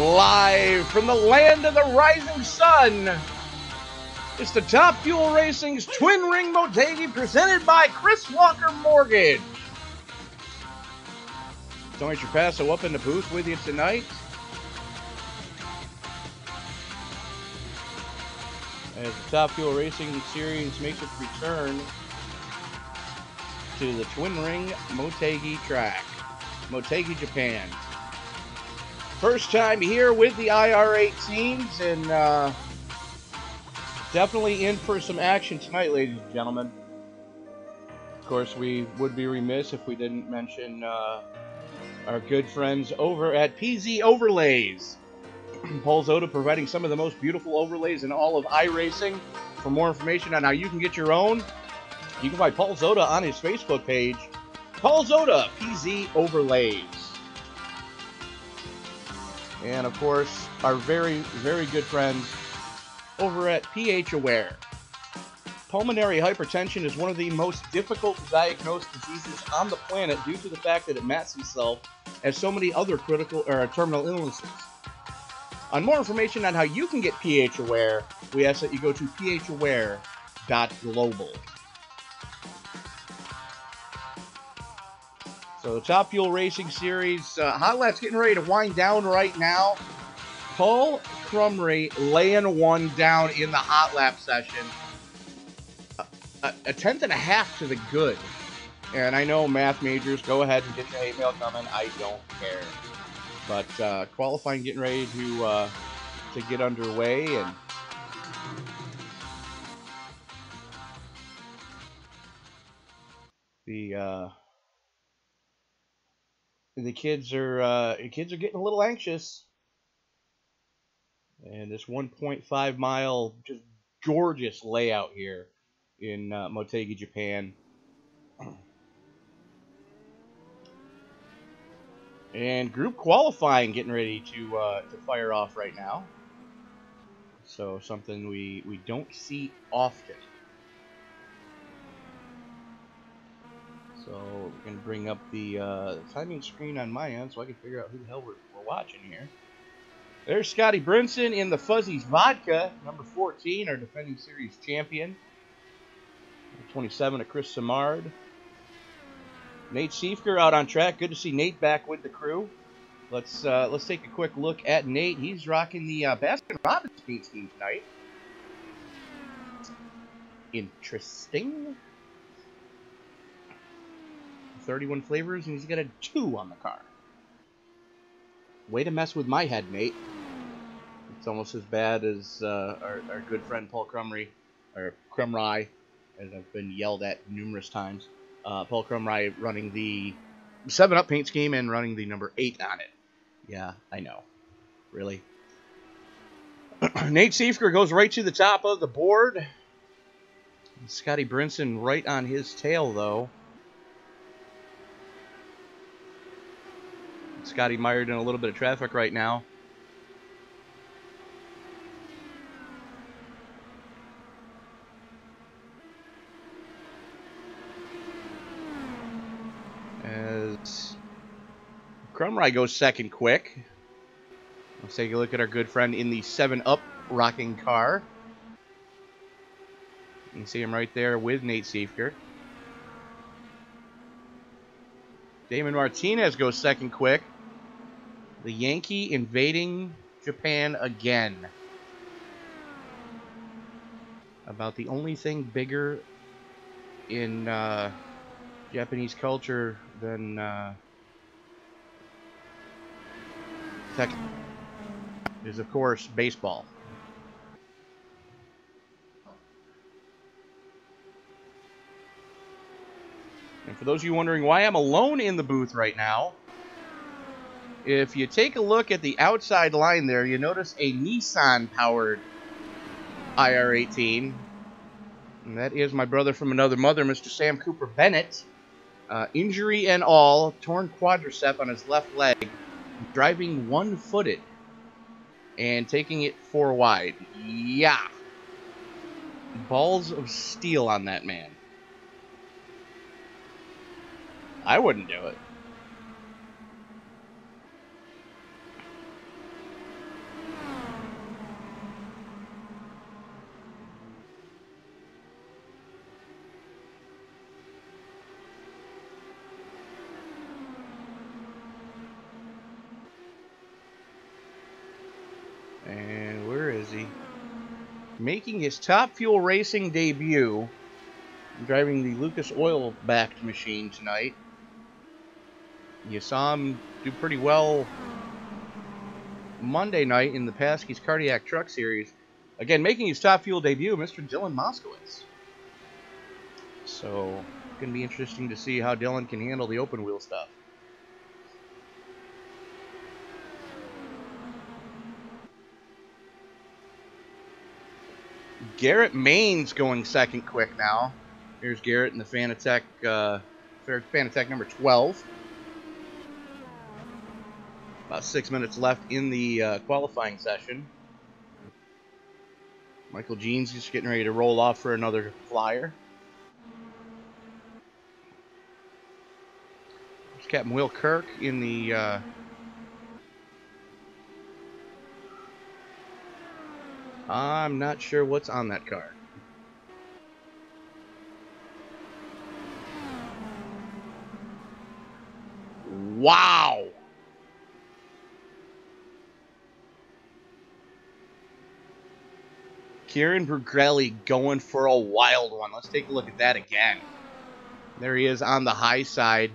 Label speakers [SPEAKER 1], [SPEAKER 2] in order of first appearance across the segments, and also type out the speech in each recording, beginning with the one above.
[SPEAKER 1] Live from the land of the rising sun, it's the Top Fuel Racing's Twin Ring Motegi presented by Kris Walker Mortgage. Tony Trapasso up in the booth with you tonight. As the Top Fuel Racing Series makes its return to the Twin Ring Motegi track, Motegi, Japan. First time here with the IR-18s, and definitely in for some action tonight, ladies and gentlemen. Of course, we would be remiss if we didn't mention our good friends over at PZ Overlays. Paul Zoda providing some of the most beautiful overlays in all of iRacing. For more information on how you can get your own, you can find Paul Zoda on his Facebook page, Paul Zoda PZ Overlays. And of course, our very, very good friends over at pH Aware. Pulmonary hypertension is one of the most difficult to diagnose diseases on the planet due to the fact that it masks itself as so many other critical or terminal illnesses. On more information on how you can get pH Aware, we ask that you go to phaware.global. So the Top Fuel Racing Series Hot Laps getting ready to wind down right now. Paul Crumry laying one down in the Hot Lap session. A tenth and a half to the good. And I know math majors, go ahead and get your hate mail coming. I don't care. But qualifying getting ready to get underway, and the kids are getting a little anxious. And this 1.5 mile just gorgeous layout here in Motegi, Japan. And group qualifying getting ready to fire off right now. So something we don't see often. So we're going to bring up the timing screen on my end so I can figure out who the hell we're watching here. There's Scotty Brinson in the Fuzzy's Vodka, number 14, our defending series champion. Number 27 at Chris Samard. Nate Siefker out on track. Good to see Nate back with the crew. Let's take a quick look at Nate. He's rocking the Baskin-Robbins paint scheme tonight. Interesting. 31 flavors, and he's got a 2 on the car. Way to mess with my head, Nate. It's almost as bad as our good friend Paul Crumry, or Crumry, as I've been yelled at numerous times. Paul Crumry running the 7-Up paint scheme and running the number 8 on it. Yeah, I know. Really? Nate Siefker goes right to the top of the board. Scotty Brinson right on his tail, though. Scotty mired in a little bit of traffic right now. As Crumry goes second quick. Let's take a look at our good friend in the 7-Up rocking car. You can see him right there with Nate Siefker. Damon Martinez goes second quick. The Yankee invading Japan again. About the only thing bigger in Japanese culture than tech is, of course, baseball. And for those of you wondering why I'm alone in the booth right now, if you take a look at the outside line there, you notice a Nissan-powered IR-18. And that is my brother from another mother, Mr. Sam Cooper Bennett. Injury and all, torn quadricep on his left leg, driving one-footed and taking it 4 wide. Yeah. Balls of steel on that man. I wouldn't do it. Making his Top Fuel Racing debut, driving the Lucas Oil-backed machine tonight. You saw him do pretty well Monday night in the Paskey's Cardiac Truck Series. Again, making his Top Fuel debut, Mr. Dylan Moskowitz. So, going to be interesting to see how Dylan can handle the open wheel stuff. Garrett Main's going second quick now. Here's Garrett in the Fanatec, Fanatec number 12. About 6 minutes left in the qualifying session. Michael Jean's just getting ready to roll off for another flyer. There's Captain Will Kirk in the... I'm not sure what's on that car. Wow! Kieran Brugelli going for a wild one. Let's take a look at that again. There he is on the high side.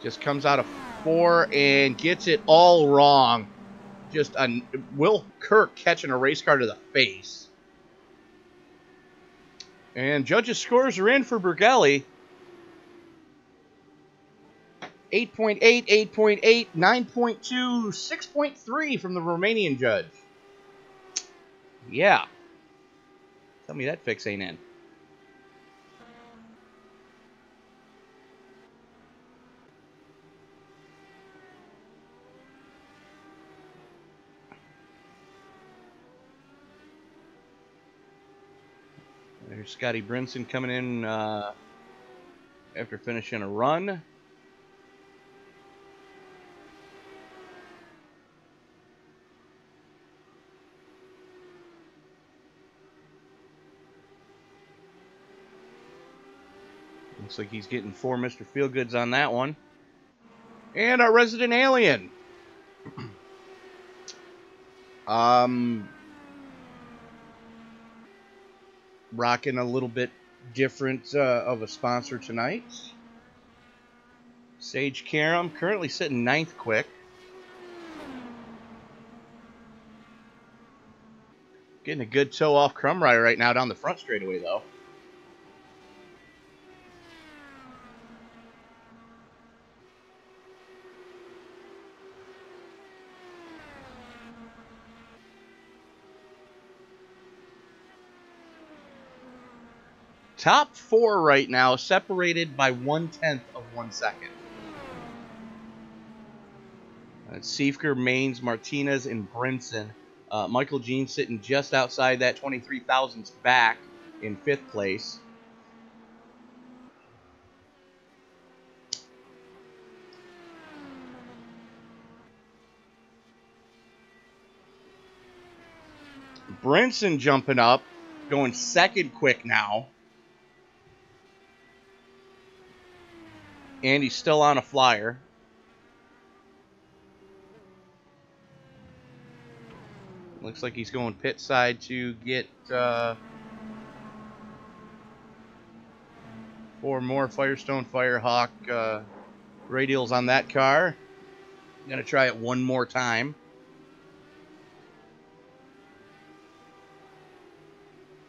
[SPEAKER 1] Just comes out of 4 and gets it all wrong. Just Will Kirk catching a race car to the face. And judges' scores are in for Brugelli. 8.8, 8.8, 9.2, 6.3 from the Romanian judge. Yeah. Tell me that fix ain't in. There's Scotty Brinson coming in after finishing a run. Looks like he's getting 4 Mr. Feelgoods on that one. And our resident alien. Rocking a little bit different of a sponsor tonight. Sage Karam currently sitting 9th quick. Getting a good toe off Crumryer right now down the front straightaway though. Top 4 right now, separated by 1/10 of 1 second. Siefker, Maines, Martinez, and Brinson. Michael Jean sitting just outside that 23 thousandths back in 5th place. Brinson jumping up, going 2nd quick now. And he's still on a flyer. Looks like he's going pit side to get 4 more Firestone Firehawk radials on that car. I'm going to try it one more time.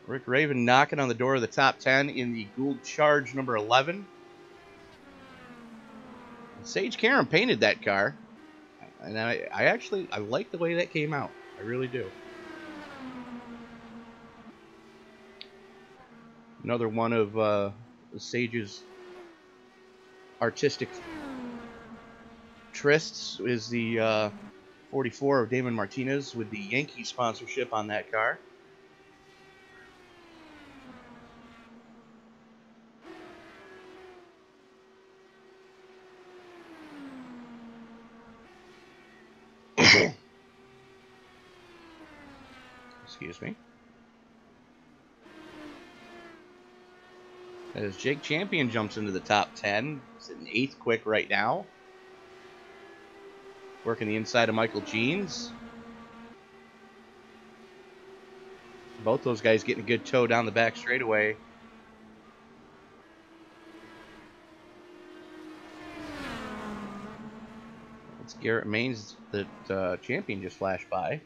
[SPEAKER 1] Rick Raven knocking on the door of the top 10 in the Gould Charge number 11. Sage Karam painted that car, and I like the way that came out. I really do. Another one of Sage's artistic trysts is the 44 of Damon Martinez with the Yankee sponsorship on that car. Excuse me. As Jake Champion jumps into the top 10, sitting 8th quick right now. Working the inside of Michael Jeans. Both those guys getting a good toe down the back straightaway. It's Garrett Maines, the champion, just flashed by.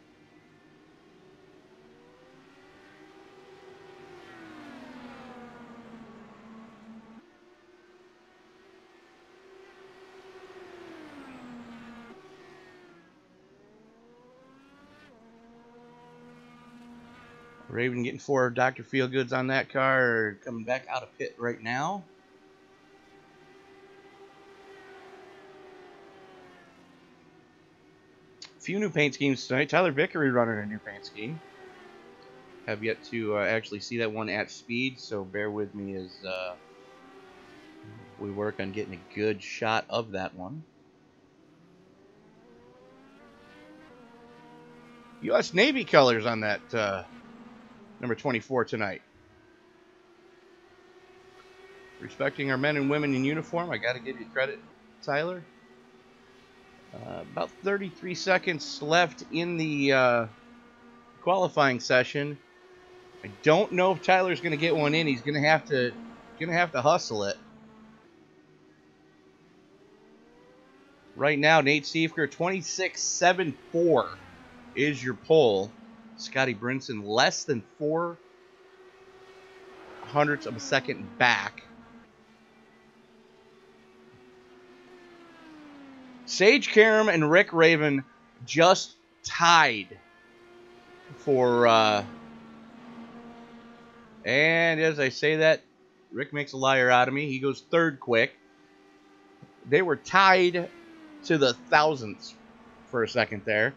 [SPEAKER 1] Raven getting 4 Dr. Feelgoods on that car, coming back out of pit right now. A few new paint schemes tonight. Tyler Vickery running a new paint scheme. Have yet to actually see that one at speed, so bear with me as we work on getting a good shot of that one. U.S. Navy colors on that number 24 tonight. Respecting our men and women in uniform, I got to give you credit, Tyler. About 33 seconds left in the qualifying session. I don't know if Tyler's going to get one in. He's going to have to hustle it. Right now, Nate Stiefker 26.74 is your pole. Scotty Brinson less than 4 hundredths of a second back. Sage Karam and Rick Raven just tied for, and as I say that, Rick makes a liar out of me. He goes third quick. They were tied to the thousandths for a second there.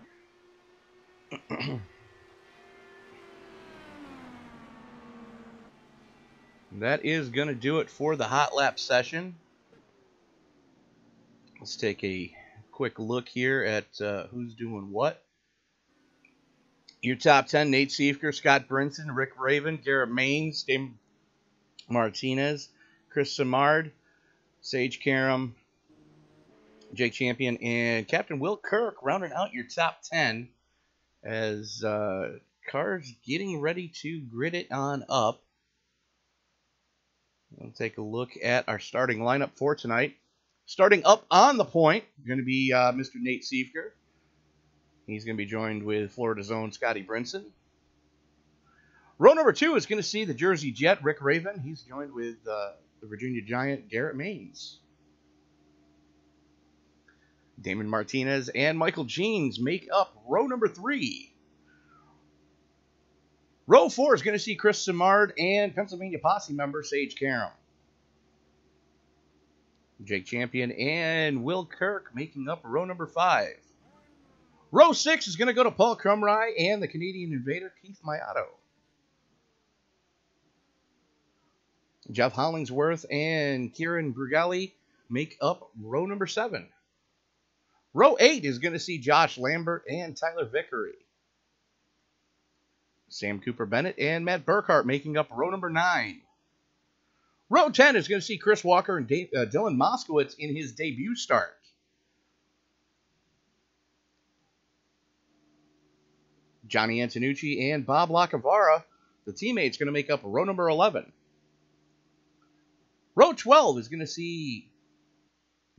[SPEAKER 1] That is going to do it for the hot lap session. Let's take a quick look here at who's doing what. Your top 10, Nate Stiefker, Scott Brinson, Rick Raven, Garrett Maines, Dave Martinez, Chris Simard, Sage Karam, Jake Champion, and Captain Will Kirk rounding out your top 10 as cars getting ready to grid it on up. We'll take a look at our starting lineup for tonight. Starting up on the point, going to be Mr. Nate Stiefker. He's going to be joined with Florida's own Scotty Brinson. Row number 2 is going to see the Jersey Jet, Rick Raven. He's joined with the Virginia Giant, Garrett Maines. Damon Martinez and Michael Jeans make up row number 3. Row 4 is going to see Chris Simard and Pennsylvania Posse member Sage Karam. Jake Champion and Will Kirk making up row number 5. Row 6 is going to go to Paul Crumry and the Canadian Invader Keith Mayato. Jeff Hollingsworth and Kieran Brugali make up row number 7. Row 8 is going to see Josh Lambert and Tyler Vickery. Sam Cooper Bennett and Matt Burkhart making up row number 9. Row 10 is going to see Chris Walker and Dylan Moskowitz in his debut start. Johnny Antonucci and Bob Lacavara, the teammates, going to make up row number 11. Row 12 is going to see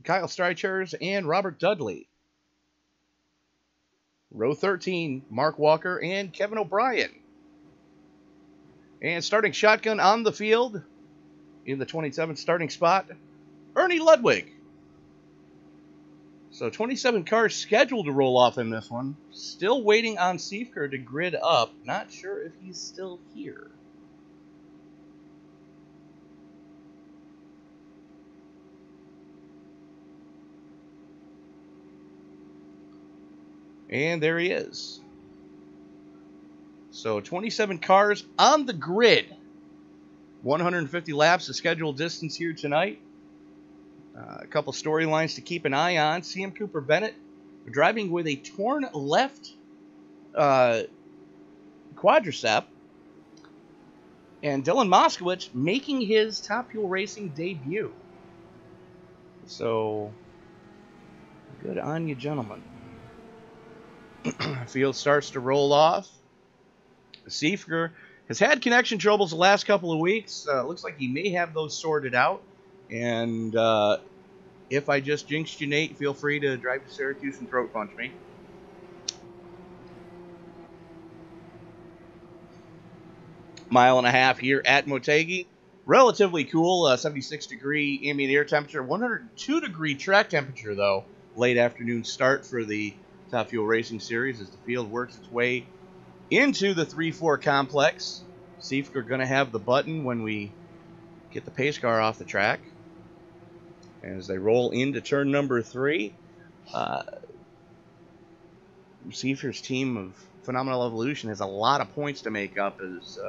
[SPEAKER 1] Kyle Streichers and Robert Dudley. Row 13, Mark Walker and Kevin O'Brien. And starting shotgun on the field in the 27th starting spot, Ernie Ludwig. So 27 cars scheduled to roll off in this one. Still waiting on Stiefker to grid up. Not sure if he's still here. And there he is. So 27 cars on the grid. 150 laps of scheduled distance here tonight. A couple storylines to keep an eye on. Sam Cooper Bennett driving with a torn left quadricep. And Dylan Moskowitz making his Top Fuel Racing debut. So, good on you, gentlemen. Field starts to roll off. Stiefker has had connection troubles the last couple of weeks. Looks like he may have those sorted out. And if I just jinxed you, Nate, feel free to drive to Syracuse and throat punch me. Mile and a half here at Motegi. Relatively cool, 76-degree ambient air temperature. 102-degree track temperature, though. Late afternoon start for the Top Fuel Racing Series as the field works its way into the 3-4 complex. See if we're going to have the button when we get the pace car off the track. As they roll into turn number 3, Seefer's team of Phenomenal Evolution has a lot of points to make up as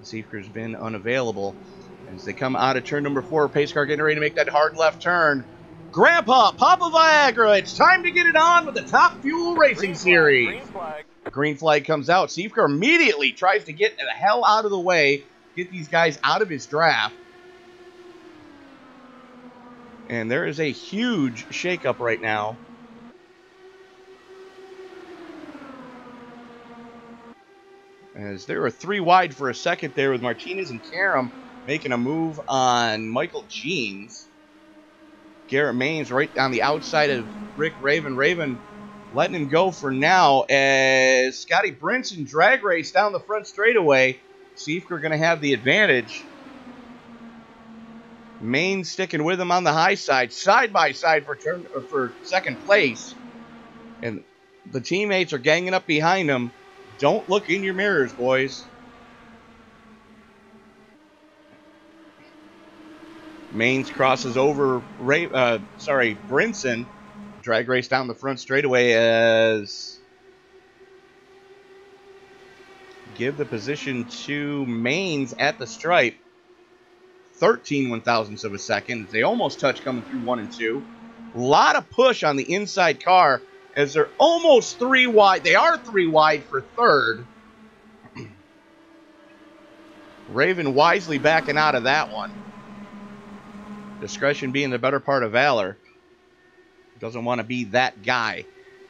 [SPEAKER 1] Seefer's been unavailable. As they come out of turn number 4, pace car getting ready to make that hard left turn. Grandpa, Papa Viagra, it's time to get it on with the Top Fuel Racing Series.
[SPEAKER 2] Green flag.
[SPEAKER 1] Green flag comes out. Seefer immediately tries to get the hell out of the way, get these guys out of his draft. And there is a huge shakeup right now. As there were 3 wide for a second there with Martinez and Karam making a move on Michael Jeans. Garrett Maines right on the outside of Rick Raven. Raven letting him go for now as Scotty Brinson drag race down the front straightaway. Seefer going to have the advantage. Maine sticking with him on the high side by side for second place. And the teammates are ganging up behind him. Don't look in your mirrors, boys. Maines crosses over Brinson. Drag race down the front straightaway as give the position to Maines at the stripe. 13 one-thousandths of a second. They almost touch coming through 1 and 2. A lot of push on the inside car as they're almost 3 wide. They are 3 wide for third. Raven wisely backing out of that one. Discretion being the better part of valor. Doesn't want to be that guy.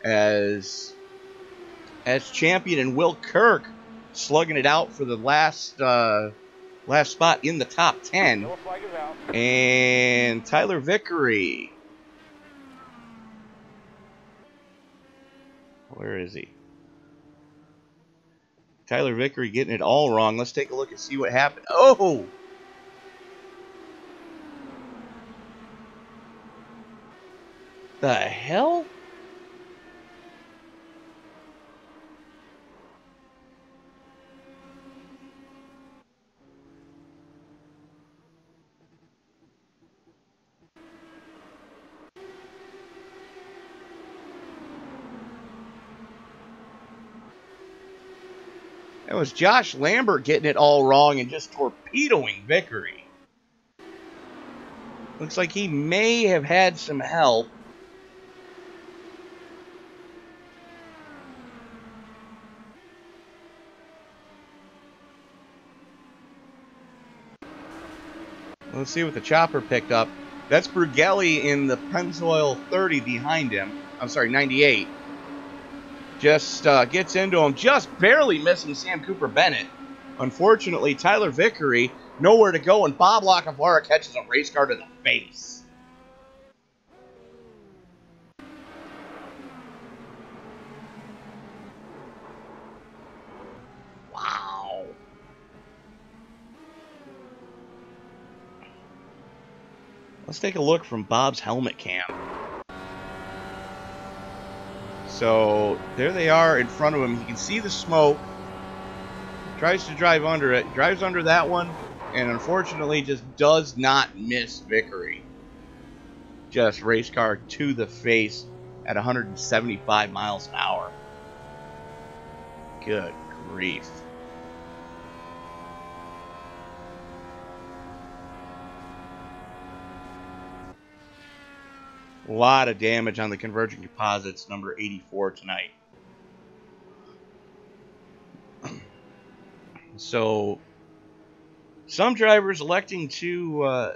[SPEAKER 1] As champion and Will Kirk slugging it out for the last spot in the top 10. And Tyler Vickery. Where is he? Tyler Vickery getting it all wrong. Let's take a look and see what happened. Oh! The hell? That was Josh Lambert getting it all wrong and just torpedoing Vickery. Looks like he may have had some help. Let's see what the chopper picked up. That's Brugelli in the Pennzoil 30 behind him. I'm sorry, 98. Just gets into him, just barely missing Sam Cooper Bennett. Unfortunately, Tyler Vickery, nowhere to go, and Bob Locavara catches a race car to the face. Wow. Let's take a look from Bob's helmet cam. So there they are in front of him. You can see the smoke. Tries to drive under it. Drives under that one. And unfortunately just does not miss Vickery. Just race car to the face at 175 miles an hour. Good grief. A lot of damage on the converging composites, number 84 tonight. So, some drivers electing to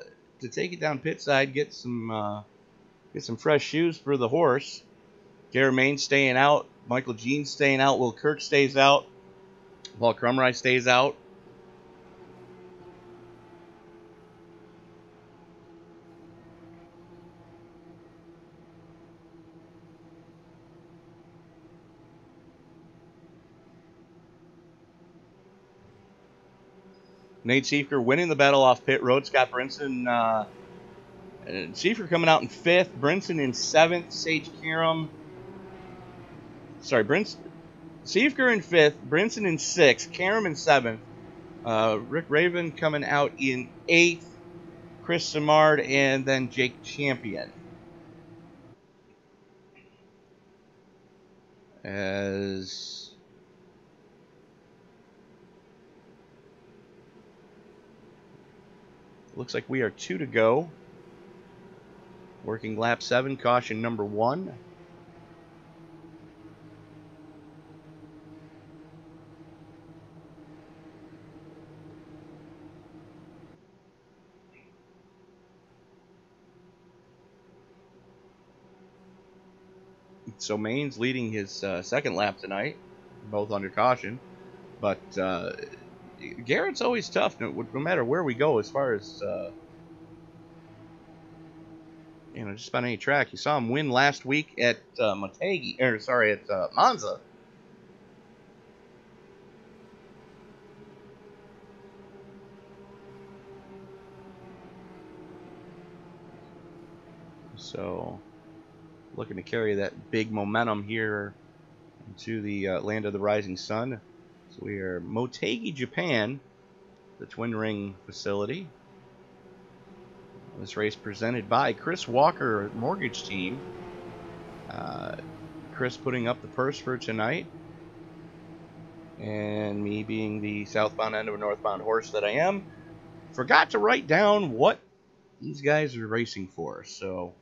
[SPEAKER 1] take it down pit side, get some fresh shoes for the horse. Garrett Maines staying out, Michael Jean staying out, Will Kirk stays out. While Crumry stays out. Nate Seifker winning the battle off pit road. Scott Brinson, Seifker coming out in 5th. Brinson in 7th. Sage Karam. Sorry, Seifker in 5th. Brinson in 6th. Karam in 7th. Rick Raven coming out in 8th. Chris Simard, and then Jake Champion. As looks like we are 2 to go. Working lap 7, caution number 1. So Main's leading his second lap tonight, both under caution. But Garrett's always tough, no matter where we go, as far as just about any track. You saw him win last week at Monza. So, looking to carry that big momentum here into the land of the rising sun. So we are Motegi, Japan, the Twin Ring facility. This race presented by Chris Walker Mortgage Team. Chris putting up the purse for tonight. And me being the southbound end of a northbound horse that I am, forgot to write down what these guys are racing for. So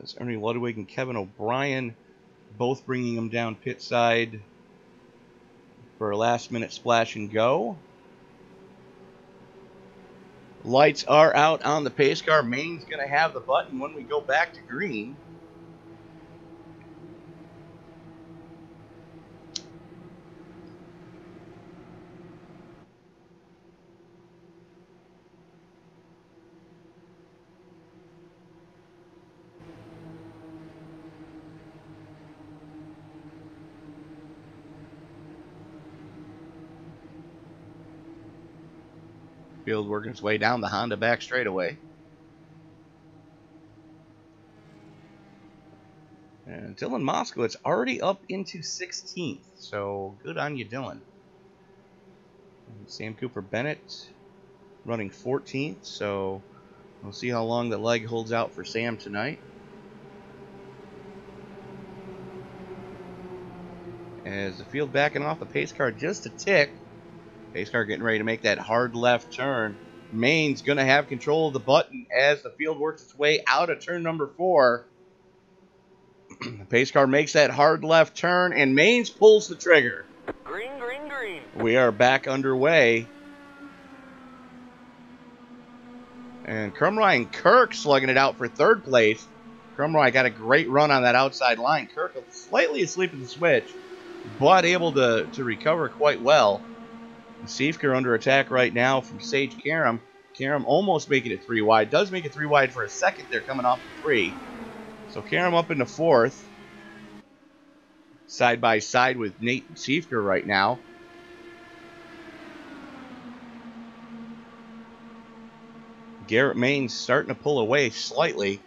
[SPEAKER 1] it's Ernie Ludwig and Kevin O'Brien both bringing them down pit side for a last minute splash and go. Lights are out on the pace car. Main's going to have the button when we go back to green. Field working its way down the Honda back straightaway. And Dylan Moskowitz already up into 16th, so good on you, Dylan. And Sam Cooper Bennett running 14th, so we'll see how long the leg holds out for Sam tonight. As the field backing off the pace car just a tick. Pace car getting ready to make that hard left turn. Main's going to have control of the button as the field works its way out of turn number 4. The pace car makes that hard left turn, and Main's pulls the trigger.
[SPEAKER 2] Green, green, green.
[SPEAKER 1] We are back underway. And Crumry and Kirk slugging it out for 3rd place. Crumry got a great run on that outside line. Kirk slightly asleep at the switch, but able to recover quite well. Seifker under attack right now from Sage Karam. Karam almost making it 3 wide. Does make it 3 wide for a second there coming off the 3. So Karam up into 4th. Side by side with Nate Seifker right now. Garrett Main's starting to pull away slightly.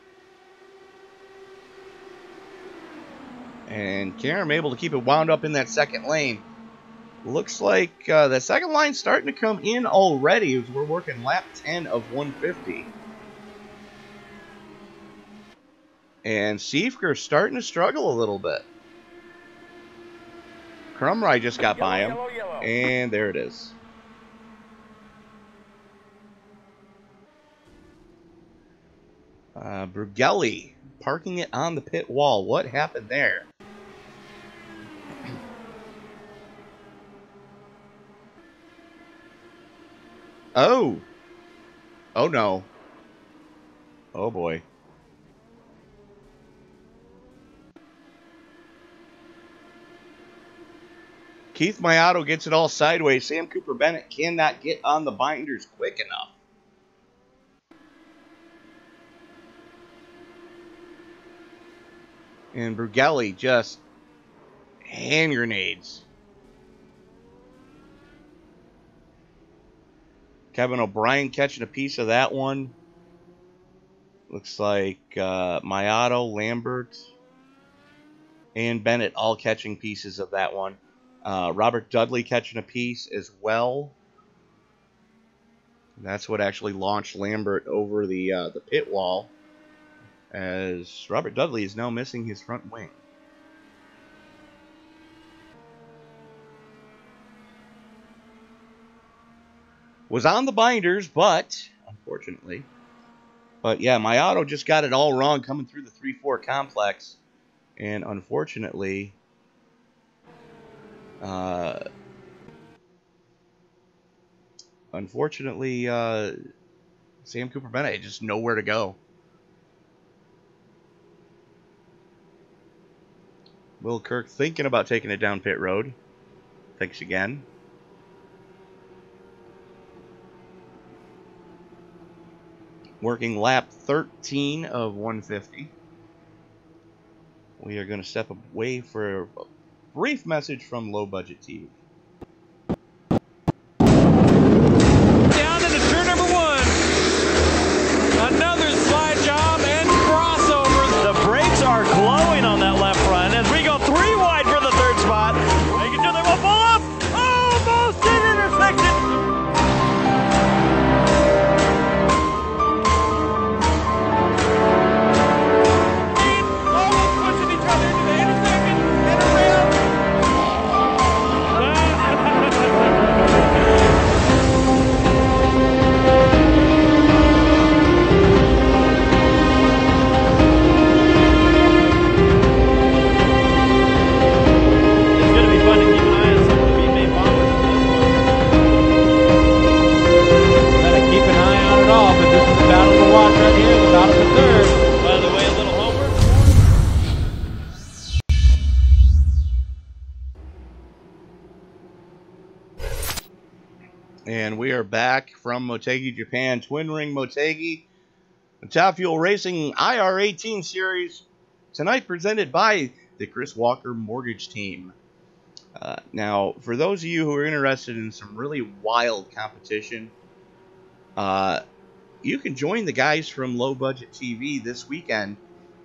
[SPEAKER 1] And Karam able to keep it wound up in that second lane. Looks like the second line's starting to come in already as we're working lap 10 of 150. And Seifker's starting to struggle a little bit. Crumry just got by him.
[SPEAKER 2] Yellow.
[SPEAKER 1] And there it is. Brugelli parking it on the pit wall. What happened there? Oh. Oh, no. Oh, boy. Keith Mayato gets it all sideways. Sam Cooper Bennett cannot get on the binders quick enough. And Brugelli just hand grenades. Kevin O'Brien catching a piece of that one. Looks like Mayato, Lambert, and Bennett all catching pieces of that one. Robert Dudley catching a piece as well. That's what actually launched Lambert over the pit wall, as Robert Dudley is now missing his front wing. Was on the binders, but unfortunately. But yeah, Mayato just got it all wrong coming through the 3-4 complex. And unfortunately, Sam Cooper Bennett had just nowhere to go. Will Kirk thinking about taking it down pit road. Thanks again. Working lap 13 of 150. We are going to step away for a brief message from Low Budget TV.
[SPEAKER 2] Down into turn number 1. Another slide job and crossover. The brakes are glowing on that left front as we go 3 wide for the 3rd spot. Making sure they won't pull up. Almost in intersection.
[SPEAKER 1] And we are back from Motegi, Japan. Twin Ring Motegi, the Top Fuel Racing IR18 Series, tonight presented by the Chris Walker Mortgage Team. Now, for those of you who are interested in some really wild competition, you can join the guys from Low Budget TV this weekend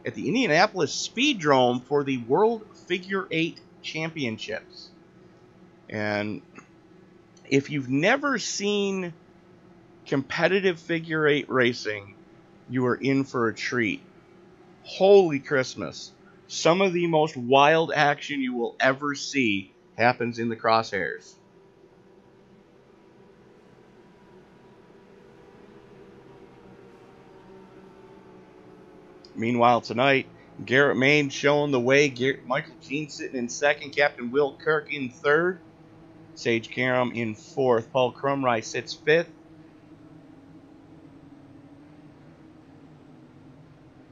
[SPEAKER 1] at the Indianapolis Speedrome for the World Figure 8 Championships. And if you've never seen competitive figure 8 racing, you are in for a treat. Holy Christmas. Some of the most wild action you will ever see happens in the crosshairs. Meanwhile, tonight, Garrett Main showing the way. Michael Jean sitting in 2nd. Captain Will Kirk in 3rd. Sage Karam in 4th. Paul Crumry sits 5th.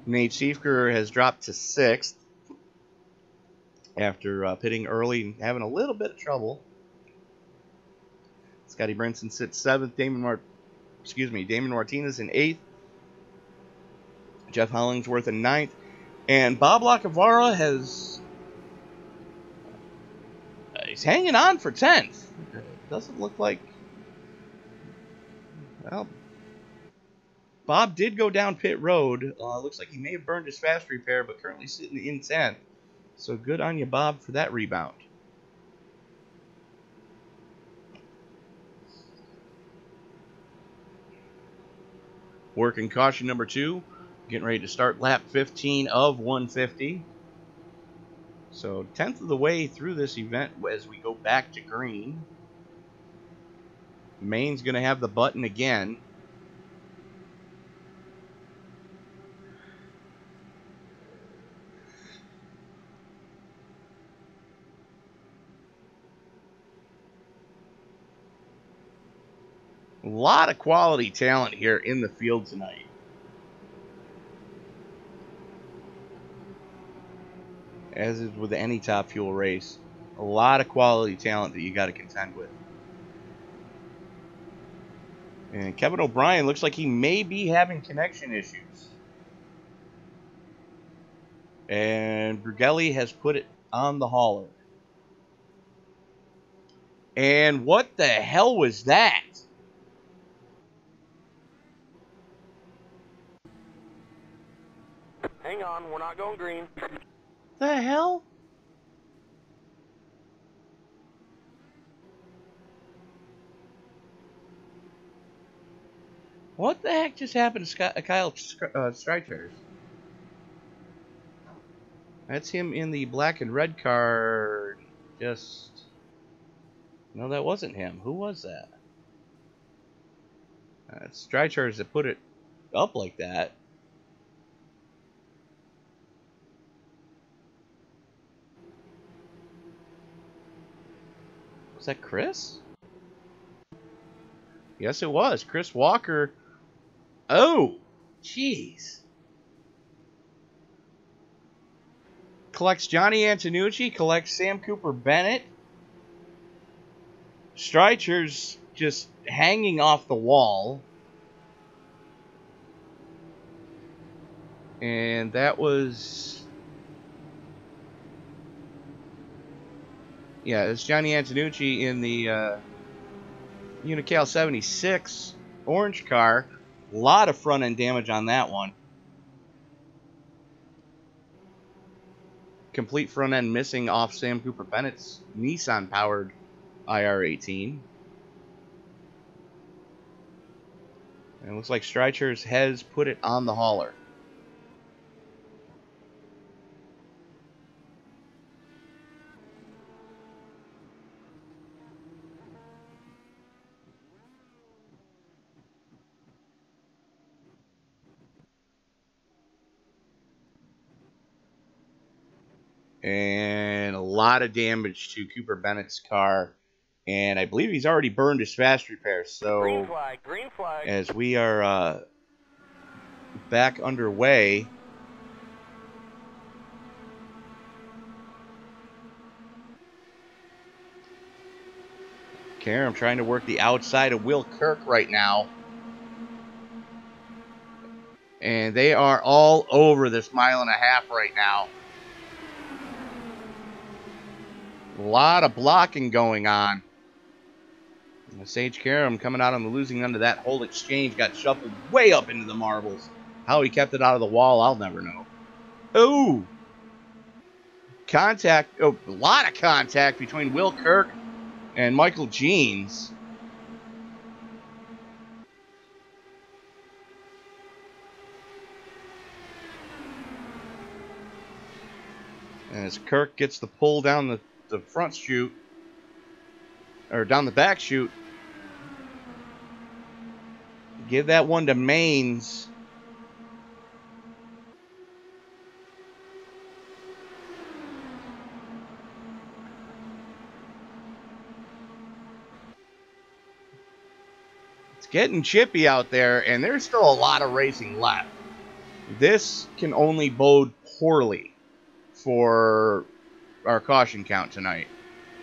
[SPEAKER 1] Nate Siefker has dropped to 6th after pitting early and having a little bit of trouble. Scotty Brinson sits 7th. Damon Martinez in 8th. Jeff Hollingsworth in 9th. And Bob Lacavara he's hanging on for 10th. Doesn't look like... Well, Bob did go down pit road. Looks like he may have burned his fast repair, but currently sitting in 10th. So good on you, Bob, for that rebound. Working caution number 2. Getting ready to start lap 15 of 150. So 10th of the way through this event as we go back to green. Main's going to have the button again. A lot of quality talent here in the field tonight. As is with any Top Fuel race. A lot of quality talent that you got to contend with. And Kevin O'Brien looks like he may be having connection issues. And Brugelli has put it on the hauler. And what the hell was that?
[SPEAKER 3] Hang on, we're not going green.
[SPEAKER 1] The hell? What the heck just happened to Kyle Streichers? That's him in the black and red car. Just... No, that wasn't him. Who was that? It's Streichers that put it up like that. Was that Kris? Yes, it was. Chris Walker. Oh, jeez. Collects Johnny Antonucci, collects Sam Cooper Bennett. Streicher's just hanging off the wall. And that was... Yeah, it's Johnny Antonucci in the Unical 76 orange car. A lot of front end damage on that one. Complete front end missing off Sam Cooper Bennett's Nissan powered IR18. And it looks like Streichers has put it on the hauler. And a lot of damage to Cooper Bennett's car. And I believe he's already burned his fast repair. So
[SPEAKER 3] Green flag, green flag.
[SPEAKER 1] as we are back underway, Karen, I'm trying to work the outside of Will Kirk right now. And they are all over this mile and a half right now. A lot of blocking going on. And Sage Karam coming out on the losing end of that whole exchange, got shuffled way up into the marbles. How he kept it out of the wall, I'll never know. Oh! Contact, a lot of contact between Will Kirk and Michael Jeans. And as Kirk gets the pull down the front chute, or down the back chute, give that one to Maines. It's getting chippy out there, and there's still a lot of racing left. This can only bode poorly for our caution count tonight.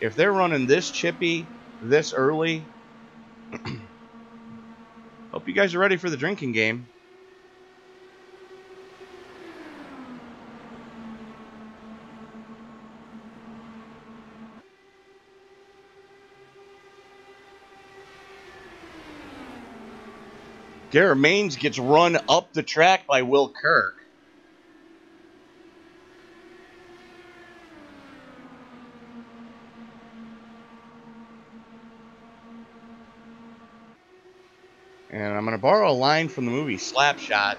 [SPEAKER 1] If they're running this chippy this early, hope you guys are ready for the drinking game. Garrett Maines gets run up the track by Will Kirk. And I'm going to borrow a line from the movie Slapshot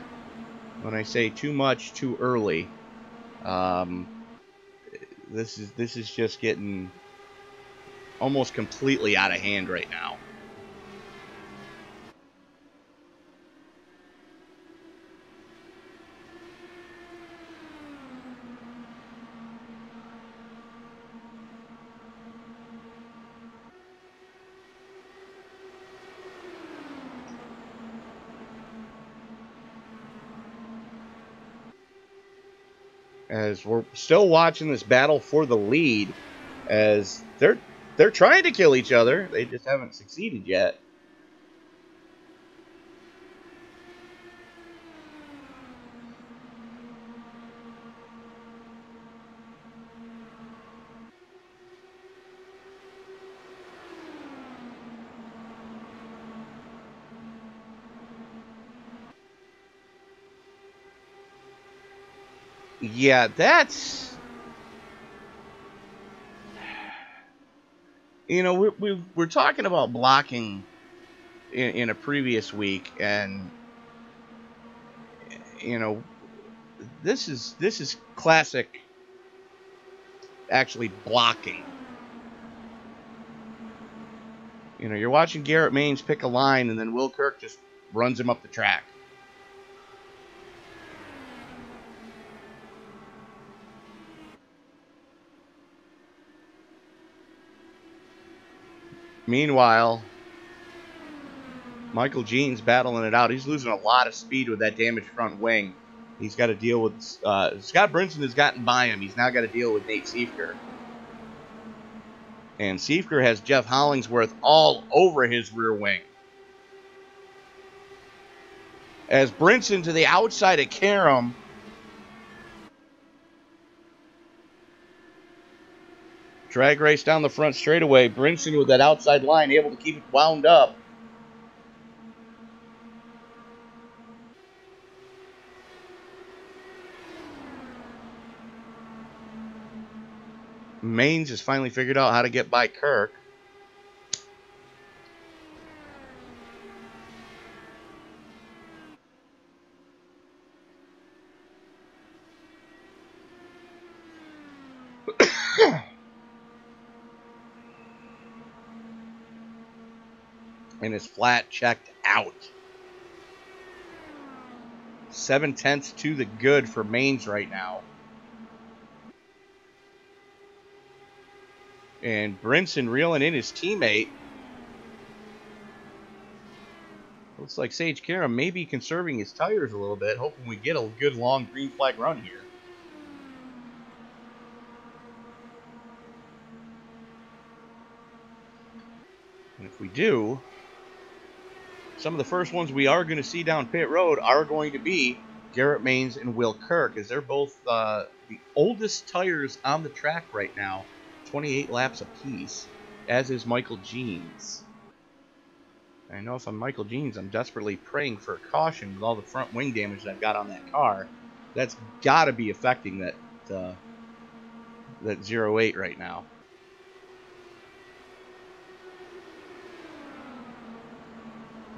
[SPEAKER 1] when I say too much too early. This is just getting almost completely out of hand right now. As we're still watching this battle for the lead, as they're trying to kill each other. They just haven't succeeded yet. Yeah, that's... You know, we're talking about blocking in a previous week, and you know, this is classic, actually blocking. You know, you're watching Garrett Maines pick a line, and then Will Kirk just runs him up the track. Meanwhile, Michael Jean's battling it out. He's losing a lot of speed with that damaged front wing. He's got to deal with... Scott Brinson has gotten by him. He's now got to deal with Nate Siefker. And Siefker has Jeff Hollingsworth all over his rear wing. As Brinson to the outside of Karam. Drag race down the front straightaway. Brinson with that outside line, able to keep it wound up. Maines has finally figured out how to get by Kirk. And is flat checked out. 7/10 to the good for Maines right now. And Brinson reeling in his teammate. Looks like Sage Karam may be conserving his tires a little bit, hoping we get a good long green flag run here. And if we do, some of the first ones we are going to see down pit road are going to be Garrett Maines and Will Kirk, as they're both the oldest tires on the track right now, 28 laps apiece, as is Michael Jean's. I know if I'm Michael Jean's, I'm desperately praying for caution with all the front wing damage that I've got on that car. That's got to be affecting that 08 right now.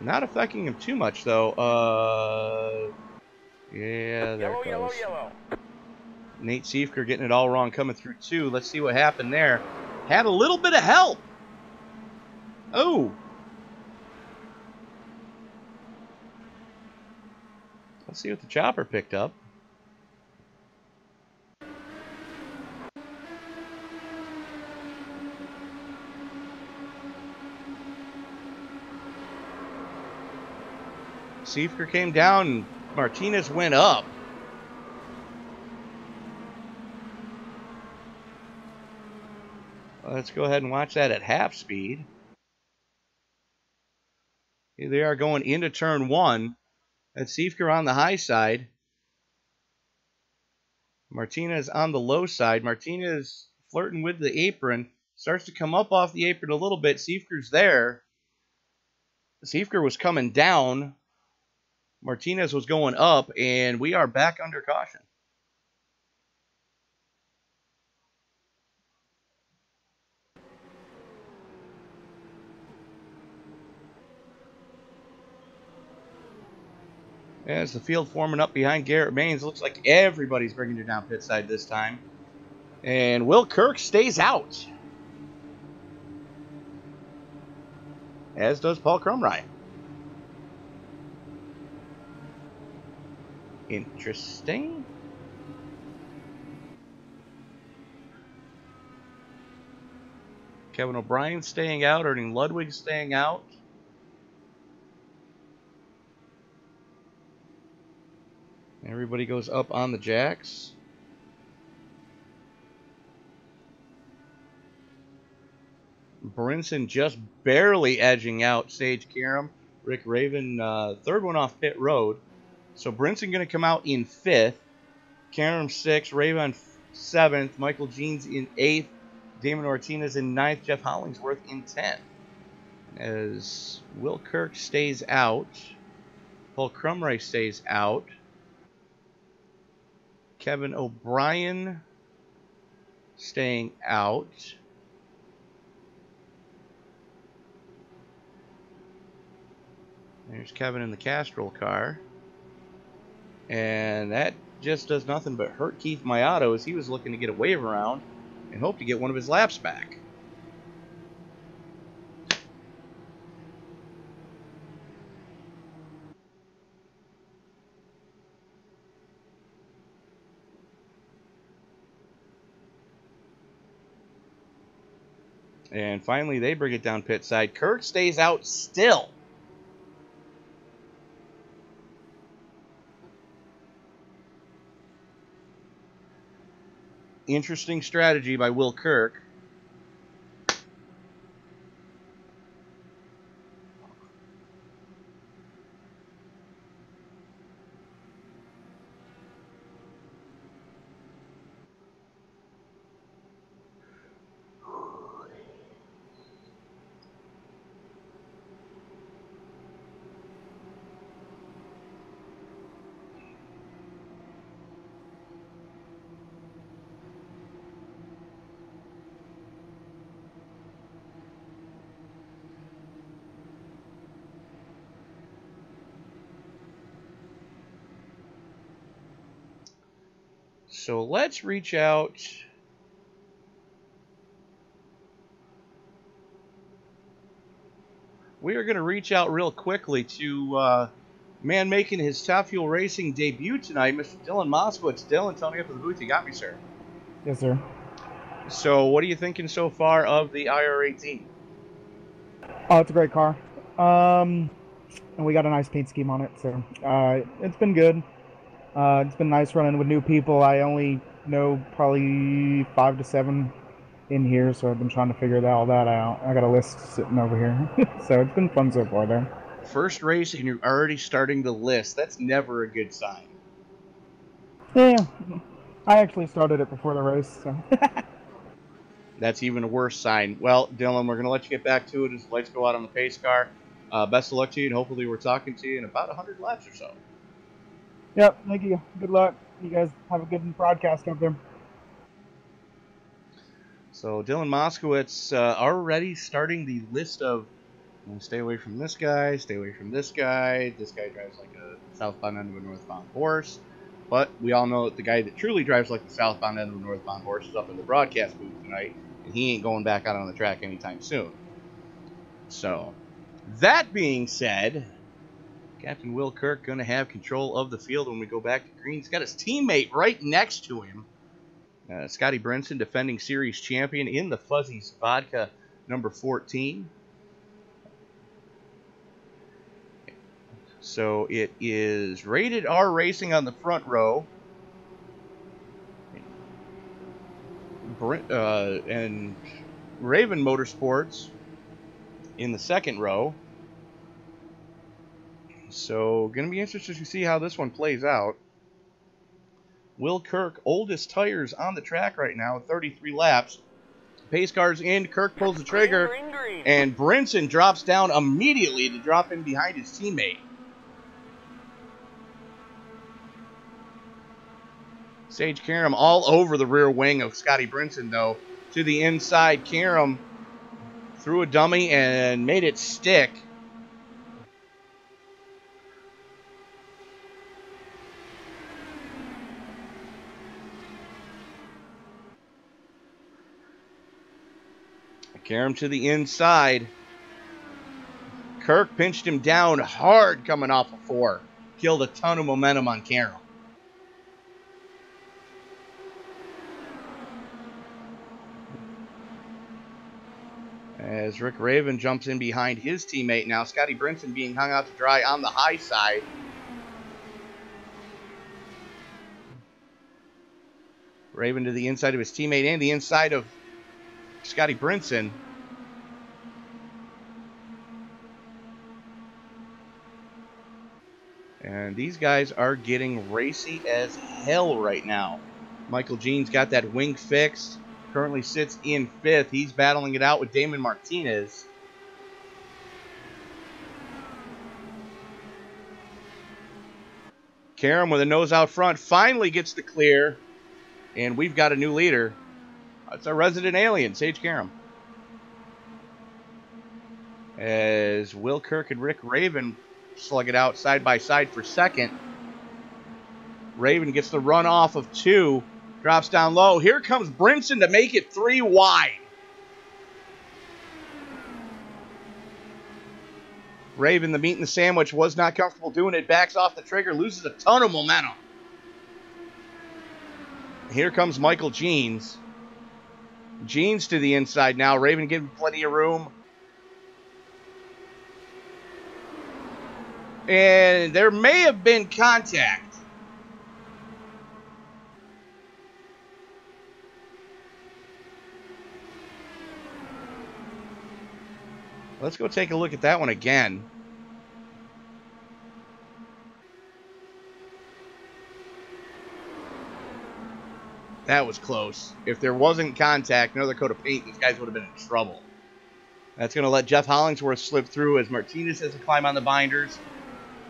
[SPEAKER 1] Not affecting him too much, though. Yeah, there it goes.
[SPEAKER 3] Yellow.
[SPEAKER 1] Nate Siefker getting it all wrong coming through, too. Let's see what happened there. Had a little bit of help. Oh. Let's see what the chopper picked up. Siefker came down and Martinez went up. Let's go ahead and watch that at half speed. Here they are going into turn one. That's Siefker on the high side. Martinez on the low side. Martinez flirting with the apron. Starts to come up off the apron a little bit. Siefker's there. Siefker was coming down. Martinez was going up, and we are back under caution. As the field forming up behind Garrett Maines, looks like everybody's bringing it down pit side this time. And Will Kirk stays out. As does Paul Crumrye. Interesting. Kevin O'Brien staying out. Ernie Ludwig staying out. Everybody goes up on the jacks. Brinson just barely edging out Sage Karam. Rick Raven, third one off pit road. So Brinson going to come out in 5th. Karam 6th. Raven 7th. Michael Jeans in 8th. Damon Ortiz in 9th. Jeff Hollingsworth in 10th. As Will Kirk stays out. Paul Crumray stays out. Kevin O'Brien staying out. There's Kevin in the Castrol car. And that just does nothing but hurt Keith Mayato as he was looking to get a wave around and hope to get one of his laps back. And finally, they bring it down pit side. Kirk stays out still. Interesting strategy by Will Kirk. So let's reach out. We are going to reach out real quickly to man making his Top Fuel Racing debut tonight, Mr. Dylan Moskowitz. Dylan, tell me up to the booth. You got me, sir.
[SPEAKER 4] Yes, sir.
[SPEAKER 1] So what are you thinking so far of the IR18?
[SPEAKER 4] Oh, it's a great car. And we got a nice paint scheme on it, so it's been good. It's been nice running with new people. I only know probably 5 to 7 in here, so I've been trying to figure all that out. I got a list sitting over here, so it's been fun so far there.
[SPEAKER 1] First race and you're already starting the list. That's never a good sign.
[SPEAKER 4] Yeah, I actually started it before the race, so.
[SPEAKER 1] That's even a worse sign. Well, Dylan, we're going to let you get back to it as the lights go out on the pace car. Best of luck to you, and hopefully we're talking to you in about 100 laps or so.
[SPEAKER 4] Yep, thank you. Good luck. You guys have a good broadcast up there.
[SPEAKER 1] So Dylan Moskowitz already starting the list of, stay away from this guy, stay away from this guy. This guy drives like a southbound end of a northbound horse. But we all know that the guy that truly drives like the southbound end of a northbound horse is up in the broadcast booth tonight, and he ain't going back out on the track anytime soon. So, that being said, Captain Will Kirk going to have control of the field when we go back to green. He's got his teammate right next to him. Scotty Brinson, defending series champion in the Fuzzy's Vodka number 14. So it is Rated R Racing on the front row. And Raven Motorsports in the second row. So going to be interested to see how this one plays out. Will Kirk, oldest tires on the track right now, 33 laps. Pace car's in, Kirk pulls the trigger,
[SPEAKER 3] Green.
[SPEAKER 1] and Brinson drops down immediately to drop in behind his teammate. Sage Karam all over the rear wing of Scotty Brinson, though. To the inside, Karam threw a dummy and made it stick. Karam to the inside. Kirk pinched him down hard coming off of 4. Killed a ton of momentum on Karam. As Rick Raven jumps in behind his teammate now. Scotty Brinson being hung out to dry on the high side. Raven to the inside of his teammate and the inside of Scotty Brinson. And these guys are getting racy as hell right now. Michael Jean's got that wing fixed. Currently sits in 5th. He's battling it out with Damon Martinez. Karam with a nose out front finally gets the clear. And we've got a new leader. It's our resident alien, Sage Karam. As Will Kirk and Rick Raven slug it out side by side for second. Raven gets the run off of 2. Drops down low. Here comes Brinson to make it 3 wide. Raven, the meat and the sandwich, was not comfortable doing it. Backs off the trigger. Loses a ton of momentum. Here comes Michael Jeans. Jeans to the inside now. Raven giving plenty of room. And there may have been contact. Let's go take a look at that one again. That was close. If there wasn't contact, another coat of paint, these guys would have been in trouble. That's going to let Jeff Hollingsworth slip through as Martinez has to climb on the binders.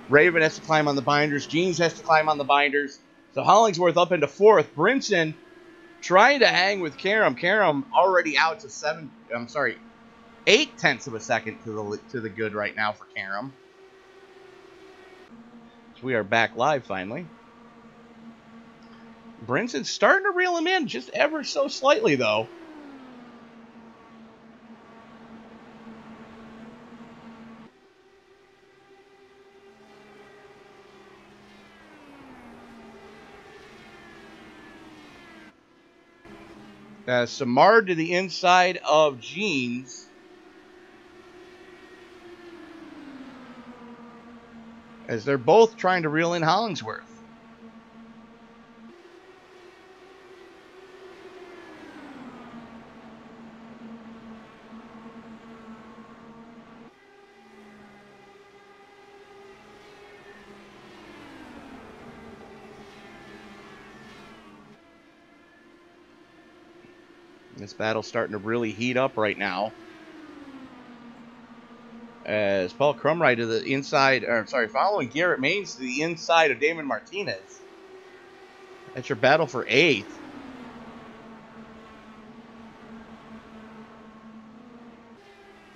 [SPEAKER 1] Raven has to climb on the binders. Jeans has to climb on the binders. So Hollingsworth up into 4th. Brinson trying to hang with Karam. Karam already out to 8 tenths of a second to the good right now for Karam. So we are back live finally. Brinson's starting to reel him in just ever so slightly, though. Samard to the inside of Jeans. As they're both trying to reel in Hollingsworth. This battle's starting to really heat up right now. As Paul Crumride to the inside, following Garrett Maines to the inside of Damon Martinez. That's your battle for 8th.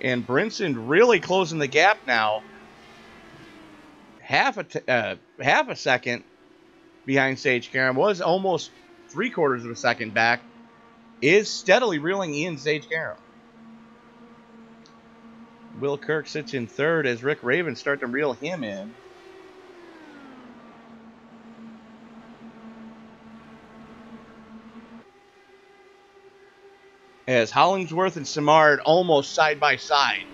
[SPEAKER 1] And Brinson really closing the gap now. Half a second behind Sage Karam. Was almost 3/4 of a second back. Is steadily reeling in Sage Karam. Will Kirk sits in 3rd as Rick Raven start to reel him in. As Hollingsworth and Samard almost side by side.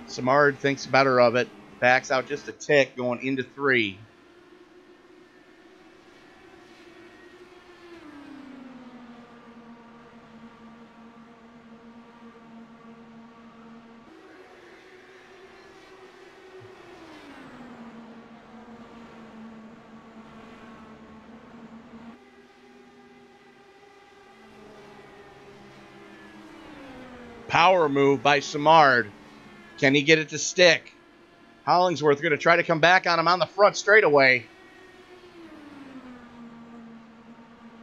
[SPEAKER 1] Samard thinks better of it. Backs out just a tick going into 3. Power move by Samard. Can he get it to stick? Hollingsworth going to try to come back on him on the front straightaway.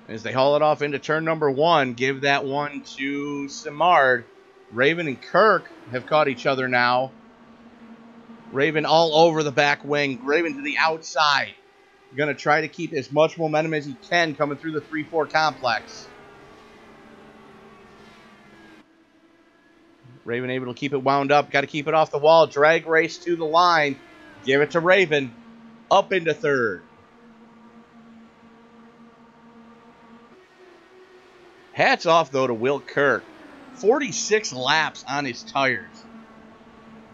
[SPEAKER 1] As they haul it off into turn number 1. Give that one to Samard. Raven and Kirk have caught each other now. Raven all over the back wing. Raven to the outside. Going to try to keep as much momentum as he can coming through the 3-4 complex. Raven able to keep it wound up. Got to keep it off the wall. Drag race to the line. Give it to Raven. Up into 3rd. Hats off, though, to Will Kirk. 46 laps on his tires.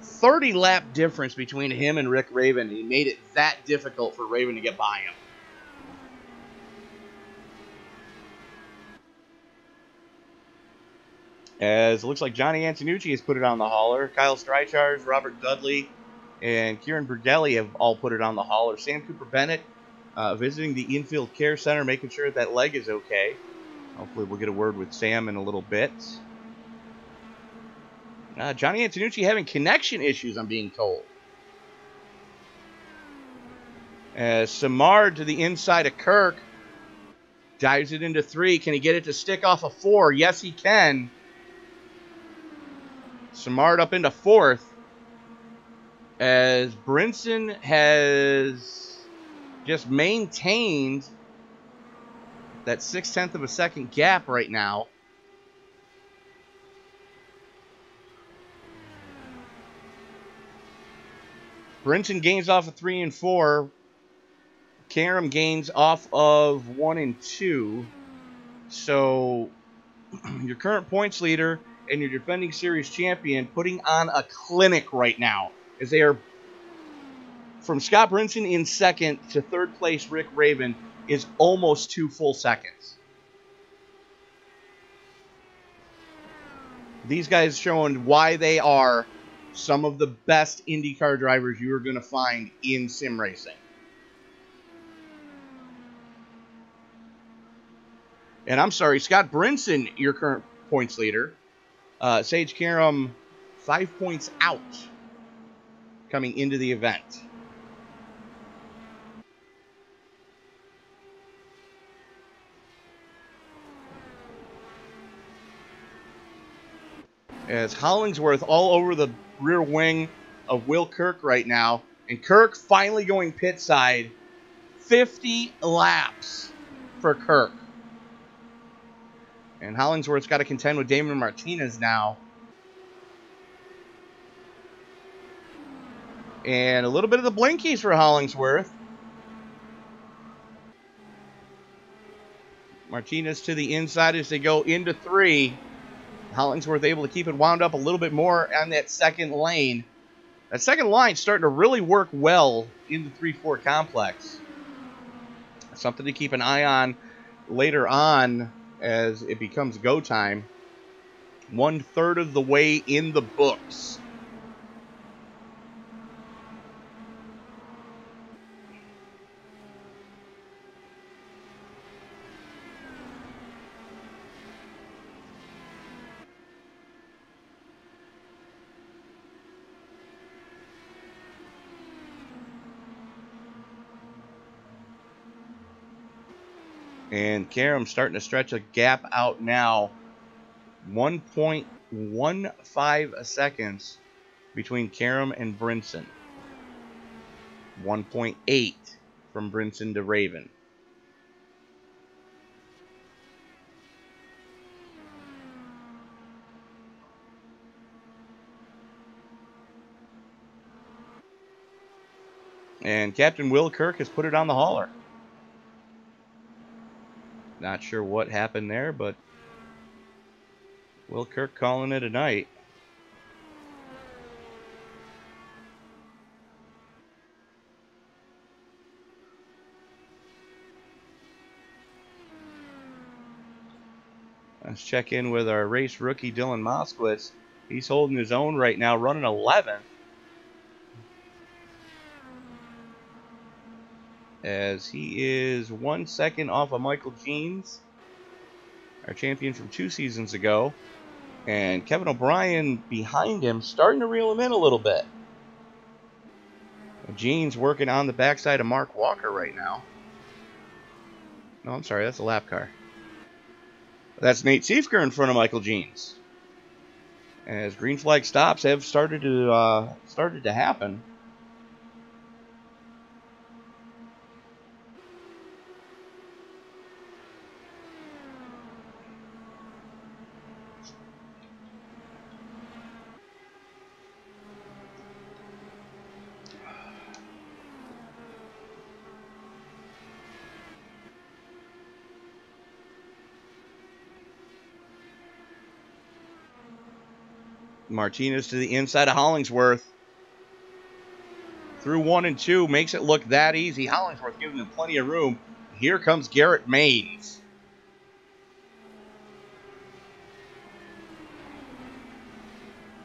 [SPEAKER 1] 30 lap difference between him and Rick Raven. He made it that difficult for Raven to get by him. As it looks like Johnny Antonucci has put it on the hauler. Kyle Streichars, Robert Dudley, and Kieran Bergelli have all put it on the hauler. Sam Cooper Bennett visiting the infield care center, making sure that leg is okay. Hopefully we'll get a word with Sam in a little bit. Johnny Antonucci having connection issues, I'm being told. As Samard to the inside of Kirk. Dives it into 3. Can he get it to stick off a 4? Yes, he can. Samard up into 4th. As Brinson has just maintained that 0.6 of a second gap right now. Brinson gains off of 3 and 4. Karam gains off of 1 and 2. So your current points leader and your defending series champion putting on a clinic right now, as they are from Scott Brinson in 2nd to 3rd place Rick Raven is almost 2 full seconds. These guys showing why they are some of the best IndyCar drivers you are going to find in sim racing. And I'm sorry, Scott Brinson, your current points leader. Sage Karam, 5 points out coming into the event. As Hollingsworth all over the rear wing of Will Kirk right now. And Kirk finally going pit side. 50 laps for Kirk. And Hollingsworth's got to contend with Damon Martinez now. And a little bit of the blinkies for Hollingsworth. Martinez to the inside as they go into 3. Hollingsworth able to keep it wound up a little bit more on that second lane. That second line starting to really work well in the 3-4 complex. Something to keep an eye on later on as it becomes go time. 1/3 of the way in the books. And Karam starting to stretch a gap out now. 1.15 seconds between Karam and Brinson. 1.8 from Brinson to Raven. And Captain Will Kirk has put it on the hauler. Not sure what happened there, but Will Kirk calling it a night. Let's check in with our race rookie, Dylan Moskowitz. He's holding his own right now, running 11th. As he is 1 second off of Michael Jeans, our champion from 2 seasons ago. And Kevin O'Brien behind him, starting to reel him in a little bit. Jeans working on the backside of Mark Walker right now. No, I'm sorry, that's a lap car. That's Nate Siefker in front of Michael Jeans. As green flag stops have started to happen. Martinez to the inside of Hollingsworth. Through 1 and 2, makes it look that easy. Hollingsworth giving him plenty of room. Here comes Garrett Maines.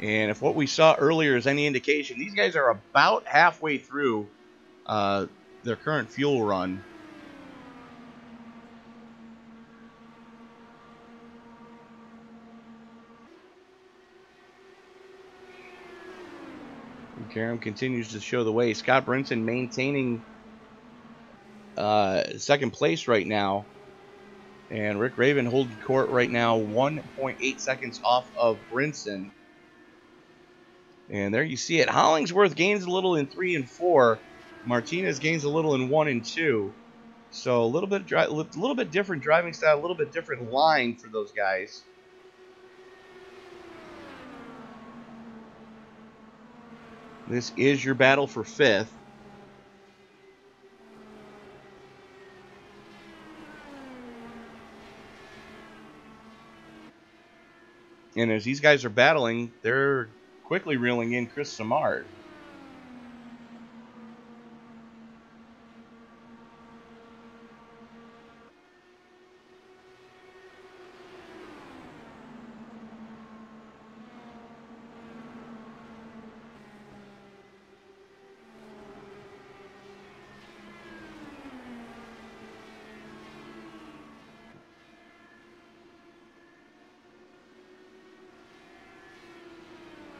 [SPEAKER 1] And if what we saw earlier is any indication, these guys are about halfway through their current fuel run. Karam continues to show the way. Scott Brinson maintaining second place right now. And Rick Raven holding court right now, 1.8 seconds off of Brinson. And there you see it. Hollingsworth gains a little in 3 and 4. Martinez gains a little in 1 and 2. So a little bit different driving style, a little bit different line for those guys. This is your battle for 5th. And as these guys are battling, they're quickly reeling in Chris Samard.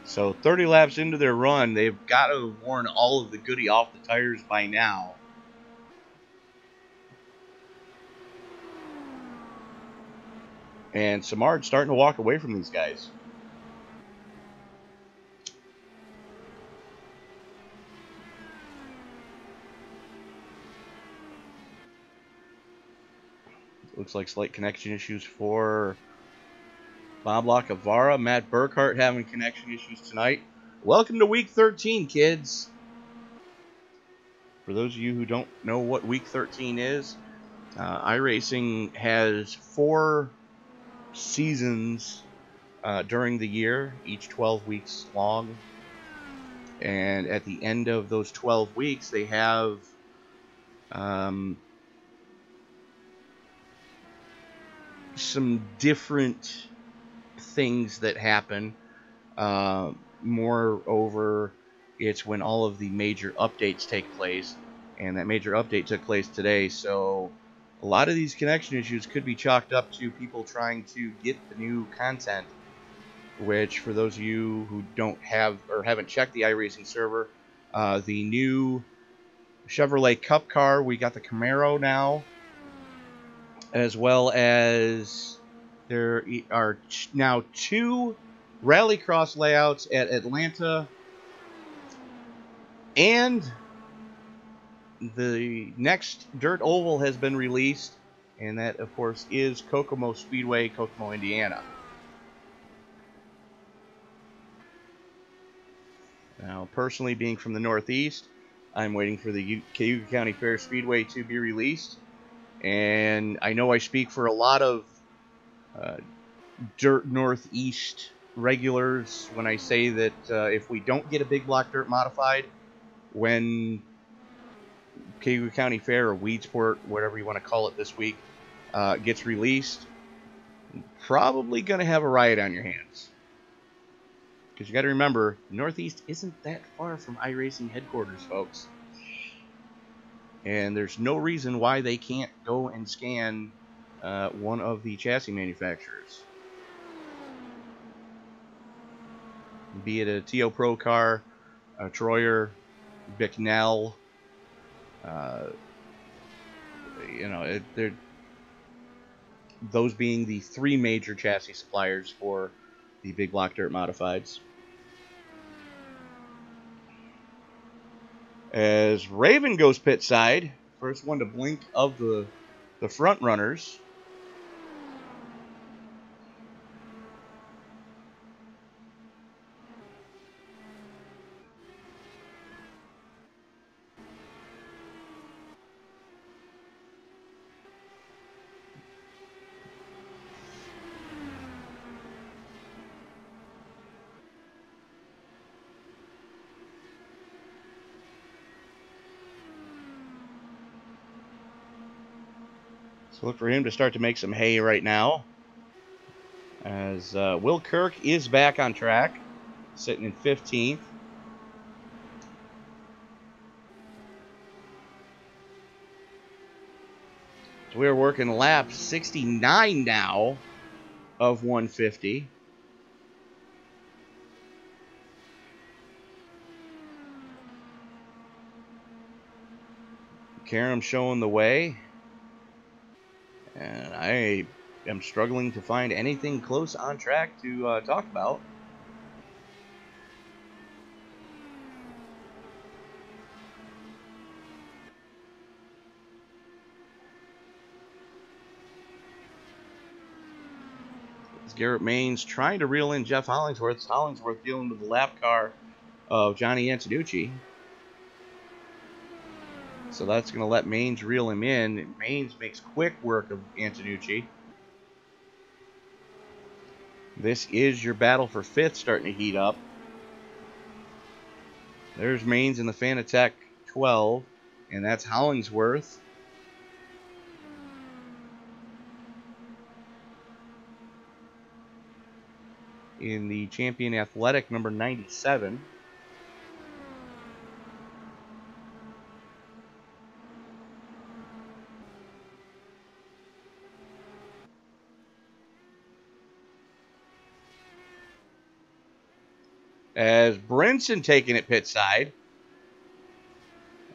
[SPEAKER 1] So 30 laps into their run, they've got to have worn all of the goodie off the tires by now. And Samard's starting to walk away from these guys. Looks like slight connection issues for Bob Lacavara. Matt Burkhart having connection issues tonight. Welcome to Week 13, kids. For those of you who don't know what Week 13 is, iRacing has 4 seasons during the year, each 12 weeks long. And at the end of those 12 weeks, they have some different things that happen. Moreover, it's when all of the major updates take place, and that major update took place today. So a lot of these connection issues could be chalked up to people trying to get the new content, which for those of you who don't have or haven't checked the iRacing server, the new Chevrolet Cup car, we got the Camaro now, as well as there are now 2 Rallycross layouts at Atlanta, and the next dirt oval has been released, and that, of course, is Kokomo Speedway, Kokomo, Indiana. Now, personally, being from the Northeast, I'm waiting for the Cayuga County Fair Speedway to be released, and I know I speak for a lot of dirt Northeast regulars when I say that if we don't get a big block dirt modified when Cayuga County Fair or Weedsport, whatever you want to call it this week, gets released, probably going to have a riot on your hands. Because you got to remember, Northeast isn't that far from iRacing headquarters, folks. And there's no reason why they can't go and scan one of the chassis manufacturers. Be it a TO Pro car, a Troyer, Bicknell, those being the 3 major chassis suppliers for the big block dirt modifieds. As Raven goes pit side, first one to blink of the front runners. So look for him to start to make some hay right now, as Will Kirk is back on track. sitting in 15th. So we're working lap 69 now of 150. Karam showing the way. And I am struggling to find anything close on track to talk about. Garrett Maines trying to reel in Jeff Hollingsworth. Hollingsworth dealing with the lap car of Johnny Antonucci. So that's going to let Maines reel him in. Maines makes quick work of Antonucci. This is your battle for 5th starting to heat up. There's Maines in the Fanatec 12, and that's Hollingsworth. In the Champion Athletic number 97. As Brinson taking it pit side.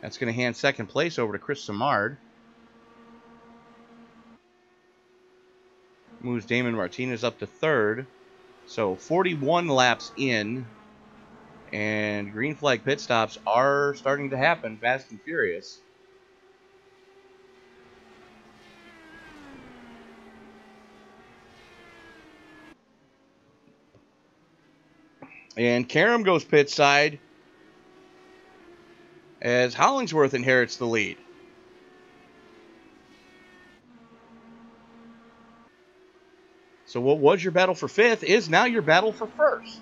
[SPEAKER 1] That's going to hand second place over to Chris Samard. Moves Damon Martinez up to 3rd. So 41 laps in, and green flag pit stops are starting to happen fast and furious. And Karam goes pit side as Hollingsworth inherits the lead. So what was your battle for 5th is now your battle for 1st.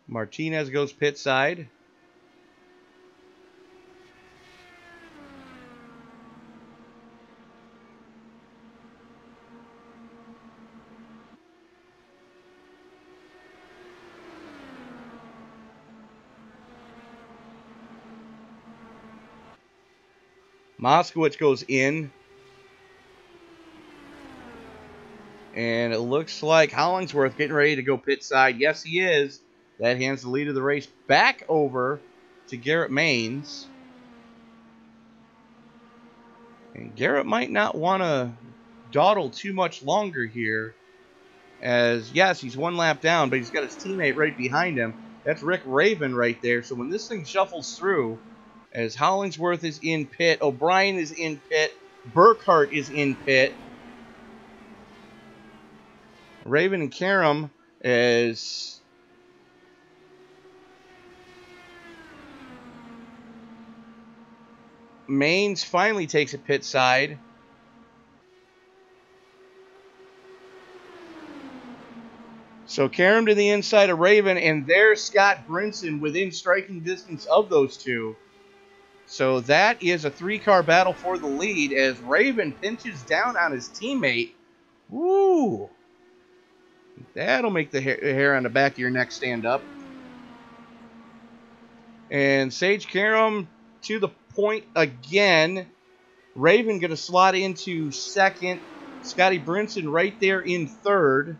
[SPEAKER 1] Martinez goes pit side. Moskowitz goes in. And it looks like Hollingsworth getting ready to go pit side. Yes, he is. That hands the lead of the race back over to Garrett Maines. And Garrett might not want to dawdle too much longer here. As, yes, he's one lap down, but he's got his teammate right behind him. That's Rick Raven right there. So when this thing shuffles through, as Hollingsworth is in pit, O'Brien is in pit, Burkhart is in pit. Raven and Karam as Maines finally takes a pit side. So Karam to the inside of Raven, and there's Scott Brinson within striking distance of those two. So that is a 3-car battle for the lead as Raven pinches down on his teammate. Woo! That'll make the hair on the back of your neck stand up. And Sage Karam to the point again. Raven going to slot into 2nd. Scotty Brinson right there in 3rd.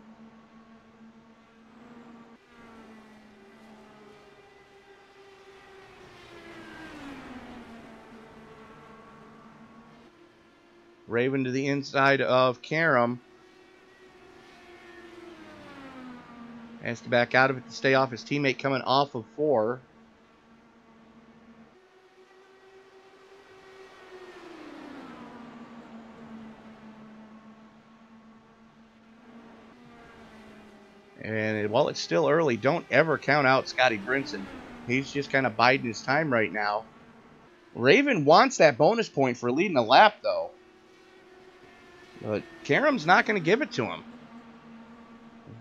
[SPEAKER 1] Raven to the inside of Karam. Has to back out of it to stay off his teammate coming off of 4. And while it's still early, don't ever count out Scotty Brinson. He's just kind of biding his time right now. Raven wants that bonus point for leading a lap, though. But Karam's not going to give it to him.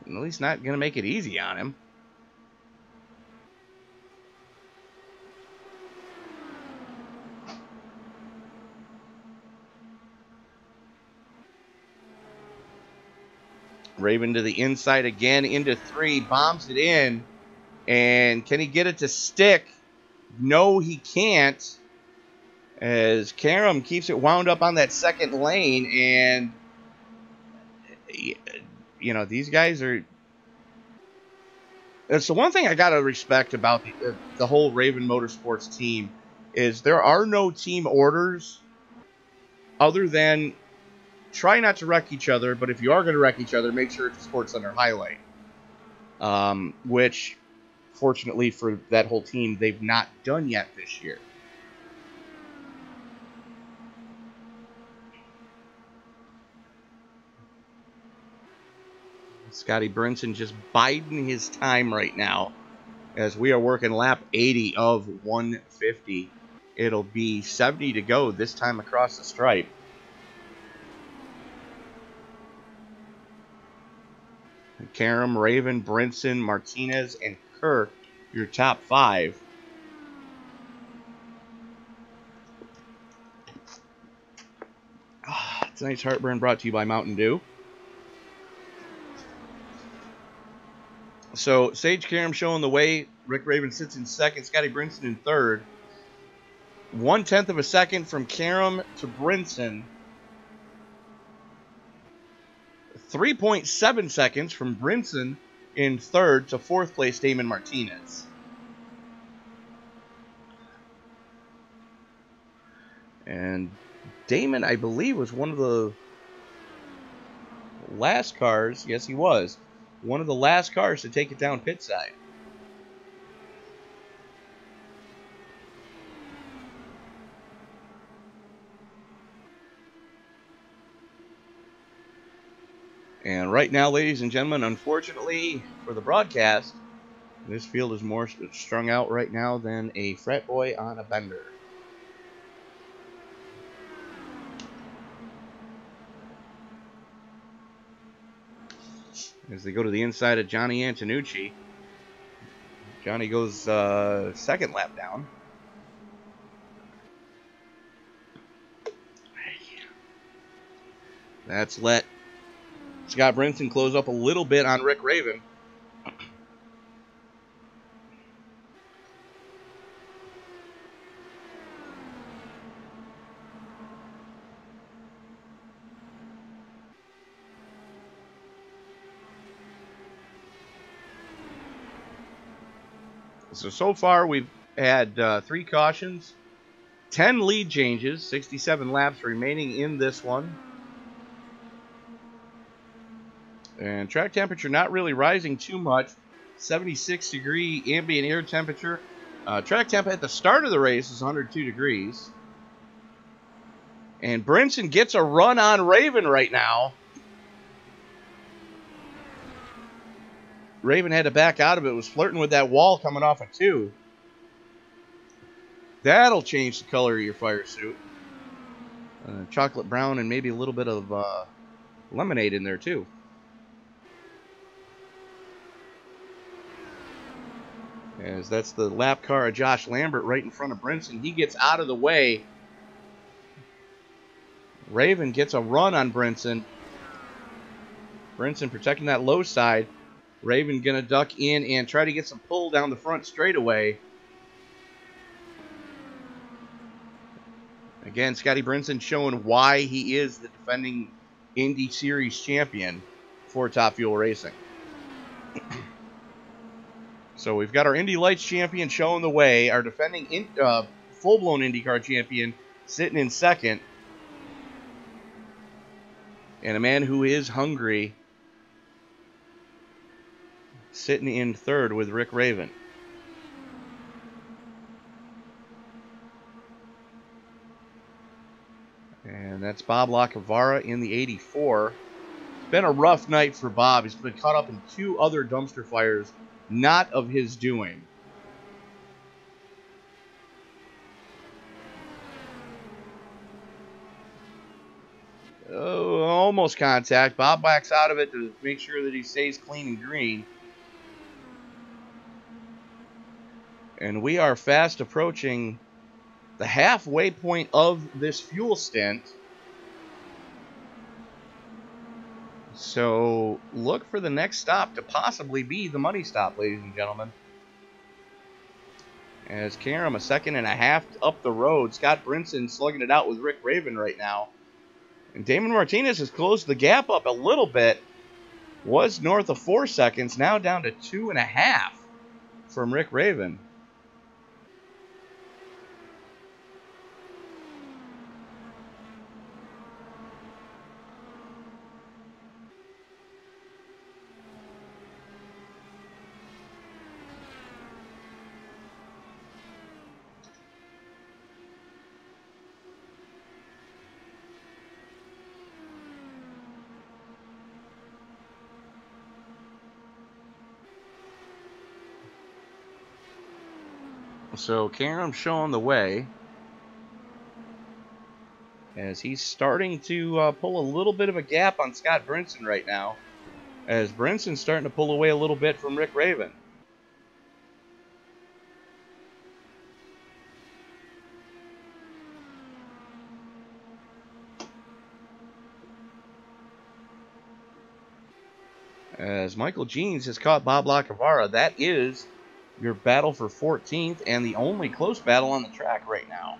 [SPEAKER 1] At least not going to make it easy on him. Raven to the inside again, into 3, bombs it in. And can he get it to stick? No, he can't. As Karam keeps it wound up on that second lane. And, you know, these guys are... It's the one thing I got to respect about the whole Raven Motorsports team is there are no team orders other than try not to wreck each other, but if you are going to wreck each other, make sure it's a Sports Center highlight. Which, fortunately for that whole team, they've not done yet this year. Scotty Brinson just biding his time right now as we are working lap 80 of 150. It'll be 70 to go this time across the stripe. Karam, Raven, Brinson, Martinez, and Kirk, your top 5. Tonight's Heartburn brought to you by Mountain Dew. So, Sage Karam showing the way. Rick Raven sits in second. Scotty Brinson in third. 1/10 of a second from Karam to Brinson. 3.7 seconds from Brinson in third to fourth place, Damon Martinez. And Damon, I believe, was one of the last cars. Yes, he was. One of the last cars to take it down pit side. And right now, ladies and gentlemen, unfortunately for the broadcast, this field is more strung out right now than a frat boy on a bender. As they go to the inside of Johnny Antonucci. Johnny goes second lap down. That's let Scott Brinson close up a little bit on Rick Raven. So far we've had 3 cautions, 10 lead changes, 67 laps remaining in this one. And track temperature not really rising too much. 76 degree ambient air temperature. Track temp at the start of the race is 102 degrees. And Brinson gets a run on Raven right now. Raven had to back out of it. Was flirting with that wall coming off of 2. That'll change the color of your fire suit. Chocolate brown and maybe a little bit of lemonade in there too. As that's the lap car of Josh Lambert right in front of Brinson. He gets out of the way. Raven gets a run on Brinson. Brinson protecting that low side. Raven going to duck in and try to get some pull down the front straightaway. Again, Scotty Brinson showing why he is the defending Indy Series champion for Top Fuel Racing. So we've got our Indy Lights champion showing the way. Our defending full-blown IndyCar champion sitting in second. And a man who is hungry sitting in third with Rick Raven. And that's Bob Lacavara in the 84. It's been a rough night for Bob. He's been caught up in 2 other dumpster fires, not of his doing. Oh, almost contact. Bob backs out of it to make sure that he stays clean and green. And we are fast approaching the halfway point of this fuel stint. So look for the next stop to possibly be the money stop, ladies and gentlemen. As Karam a second and a half up the road. Scott Brinson slugging it out with Rick Raven right now. And Damon Martinez has closed the gap up a little bit. Was north of 4 seconds, now down to 2.5 from Rick Raven. So Karam showing the way as he's starting to pull a little bit of a gap on Scott Brinson right now, as Brinson's starting to pull away a little bit from Rick Raven. As Michael Jeans has caught Bob Lacavara, that is your battle for 14th and the only close battle on the track right now.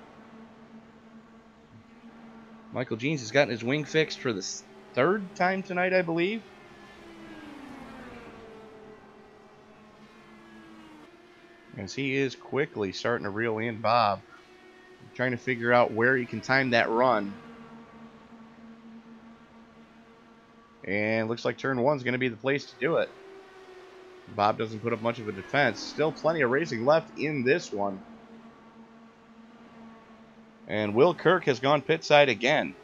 [SPEAKER 1] Michael Jeans has gotten his wing fixed for the third time tonight, I believe. As he is quickly starting to reel in Bob, trying to figure out where he can time that run. And looks like turn 1 is going to be the place to do it. Bob doesn't put up much of a defense. Still plenty of racing left in this one. And Will Kirk has gone pit side again.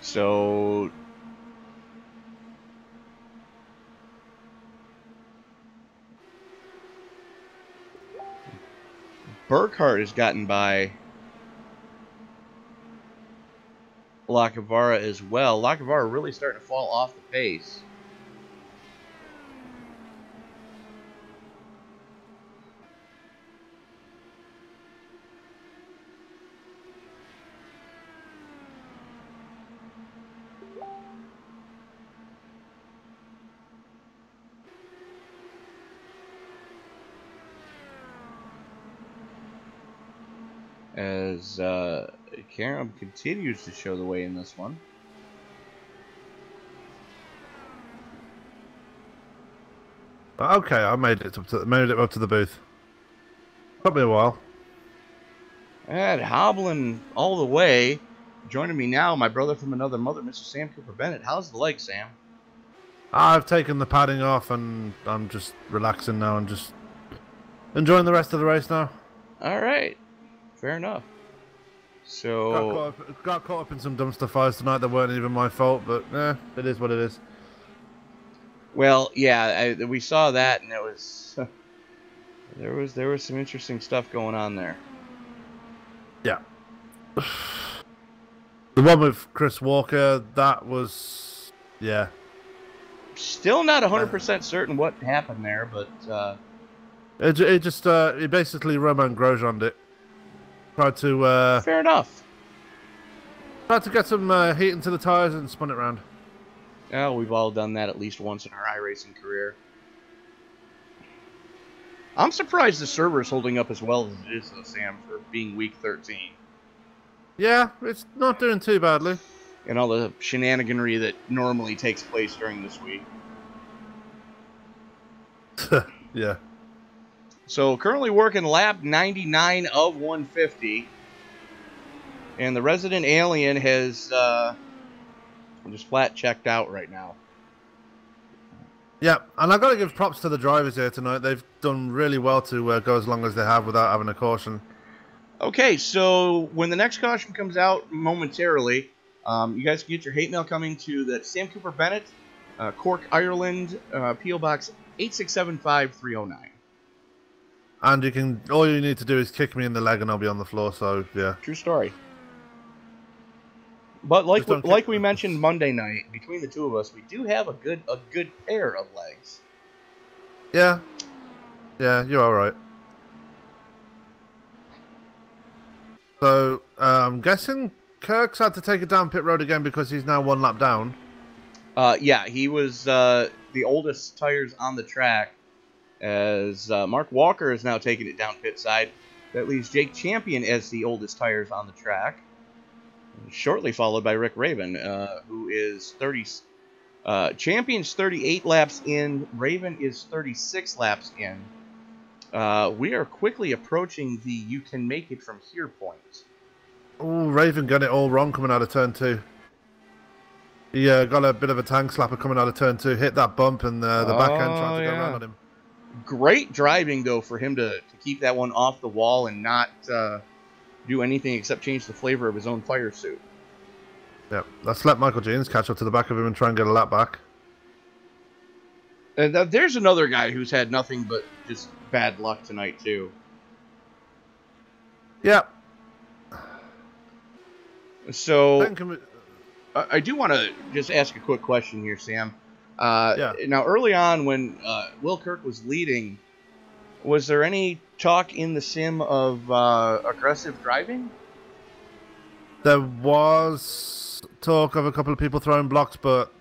[SPEAKER 1] So Burkhart has gotten by Lacavara as well. Lacavara really starting to fall off the pace. As Karam continues to show the way in this one.
[SPEAKER 5] Okay, I made it up to the booth. Took me a while.
[SPEAKER 1] And hobbling all the way, joining me now, my brother from another mother, Mr. Sam Cooper Bennett. How's the leg, Sam?
[SPEAKER 5] I've taken the padding off and I'm just relaxing now and just enjoying the rest of the race now.
[SPEAKER 1] All right. Fair enough. So
[SPEAKER 5] got caught up in some dumpster fires tonight that weren't even my fault, but it is what it is.
[SPEAKER 1] Well, yeah, we saw that, and it was there was some interesting stuff going on there.
[SPEAKER 5] Yeah. The one with Chris Walker, that was, yeah.
[SPEAKER 1] Still not 100% certain what happened there, but
[SPEAKER 5] it basically Roman Grosjean'd it. Tried to
[SPEAKER 1] fair enough.
[SPEAKER 5] Tried to get some heat into the tires and spun it around.
[SPEAKER 1] Well, we've all done that at least once in our iRacing career. I'm surprised the server is holding up as well as it is, though, Sam, for being week 13.
[SPEAKER 5] Yeah, it's not doing too badly.
[SPEAKER 1] And all the shenaniganry that normally takes place during this week.
[SPEAKER 5] Yeah.
[SPEAKER 1] So currently working lap 99 of 150. And the resident alien has just flat checked out right now.
[SPEAKER 5] Yeah, and I've got to give props to the drivers here tonight. They've done really well to go as long as they have without having a caution.
[SPEAKER 1] Okay, so when the next caution comes out momentarily, you guys can get your hate mail coming to the Sam Cooper Bennett, Cork, Ireland, P.O. Box 8675309.
[SPEAKER 5] And you can, all you need to do is kick me in the leg and I'll be on the floor, so yeah.
[SPEAKER 1] True story. But like we mentioned Monday night, between the two of us, we do have a good pair of legs.
[SPEAKER 5] Yeah. Yeah, you're alright. So, I'm guessing Kirk's had to take it down pit road again because he's now one lap down.
[SPEAKER 1] Yeah, he was the oldest tires on the track, as Mark Walker is now taking it down pit side. That leaves Jake Champion as the oldest tires on the track, shortly followed by Rick Raven, who is 30. Champion's 38 laps in. Raven is 36 laps in. We are quickly approaching the you can make it from here point.
[SPEAKER 5] Oh, Raven got it all wrong coming out of turn 2. He got a bit of a tank slapper coming out of turn 2, hit that bump, and the back end tried to go around on him.
[SPEAKER 1] Great driving, though, for him to keep that one off the wall and not do anything except change the flavor of his own fire suit.
[SPEAKER 5] Yeah, let's let Michael Jeans catch up to the back of him and try and get a lap back.
[SPEAKER 1] And there's another guy who's had nothing but just bad luck tonight, too.
[SPEAKER 5] Yeah.
[SPEAKER 1] So, I do want to just ask a quick question here, Sam.
[SPEAKER 5] Yeah.
[SPEAKER 1] Now, early on when Will Kirk was leading, was there any talk in the sim of aggressive driving?
[SPEAKER 5] There was talk of a couple of people throwing blocks, but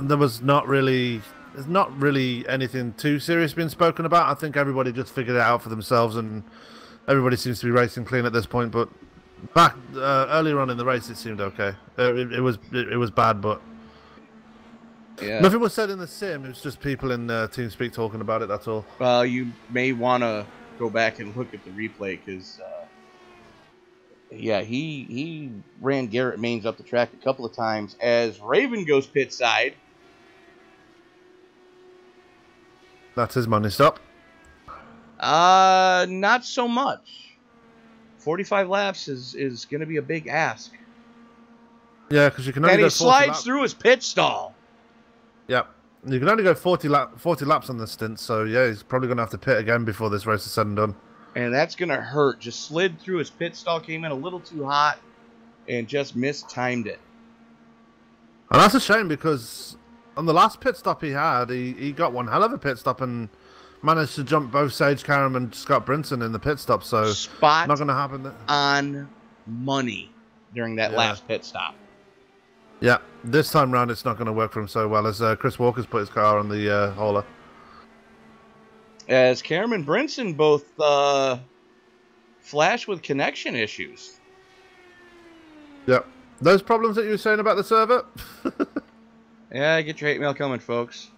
[SPEAKER 5] there was not really... There's not really anything too serious being spoken about. I think everybody just figured it out for themselves, and everybody seems to be racing clean at this point. But back earlier on in the race, it seemed okay. It was bad, but
[SPEAKER 1] yeah.
[SPEAKER 5] Nothing was said in the sim. It was just people in TeamSpeak talking about it. That's all.
[SPEAKER 1] Well, you may want to go back and look at the replay because, yeah, he ran Garrett Maines up the track a couple of times as Raven goes pit side.
[SPEAKER 5] That's his money stop.
[SPEAKER 1] Not so much. 45 laps is going to be a big ask.
[SPEAKER 5] Yeah, because you can only
[SPEAKER 1] and
[SPEAKER 5] go
[SPEAKER 1] he
[SPEAKER 5] 40
[SPEAKER 1] slides
[SPEAKER 5] laps.
[SPEAKER 1] through his pit stall.
[SPEAKER 5] Yep. You can only go 40 laps on this stint, so yeah, he's probably going to have to pit again before this race is said and done.
[SPEAKER 1] And that's going to hurt. Just slid through his pit stall, came in a little too hot, and just mistimed it.
[SPEAKER 5] And that's a shame because on the last pit stop he had, he got one hell of a pit stop and managed to jump both Sage Karam and Scott Brinson in the pit stop, so
[SPEAKER 1] Spot
[SPEAKER 5] not going to happen.
[SPEAKER 1] On money during that last pit stop.
[SPEAKER 5] Yeah, this time round it's not going to work for him so well as Chris Walker's put his car on the hauler.
[SPEAKER 1] As Karam and Brinson both flash with connection issues.
[SPEAKER 5] Yep. Those problems that you were saying about the server?
[SPEAKER 1] Yeah, get your hate mail coming, folks.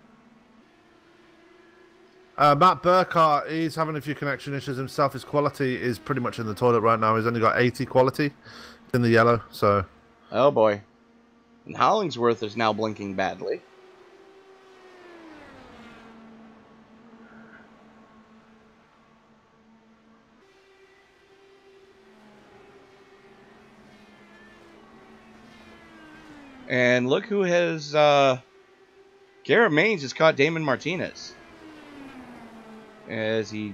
[SPEAKER 5] Matt Burkhart, he's having a few connection issues himself. His quality is pretty much in the toilet right now. He's only got 80 quality. It's in the yellow, so...
[SPEAKER 1] Oh, boy. And Hollingsworth is now blinking badly. And look who has... Garrett Maines has caught Damon Martinez. As he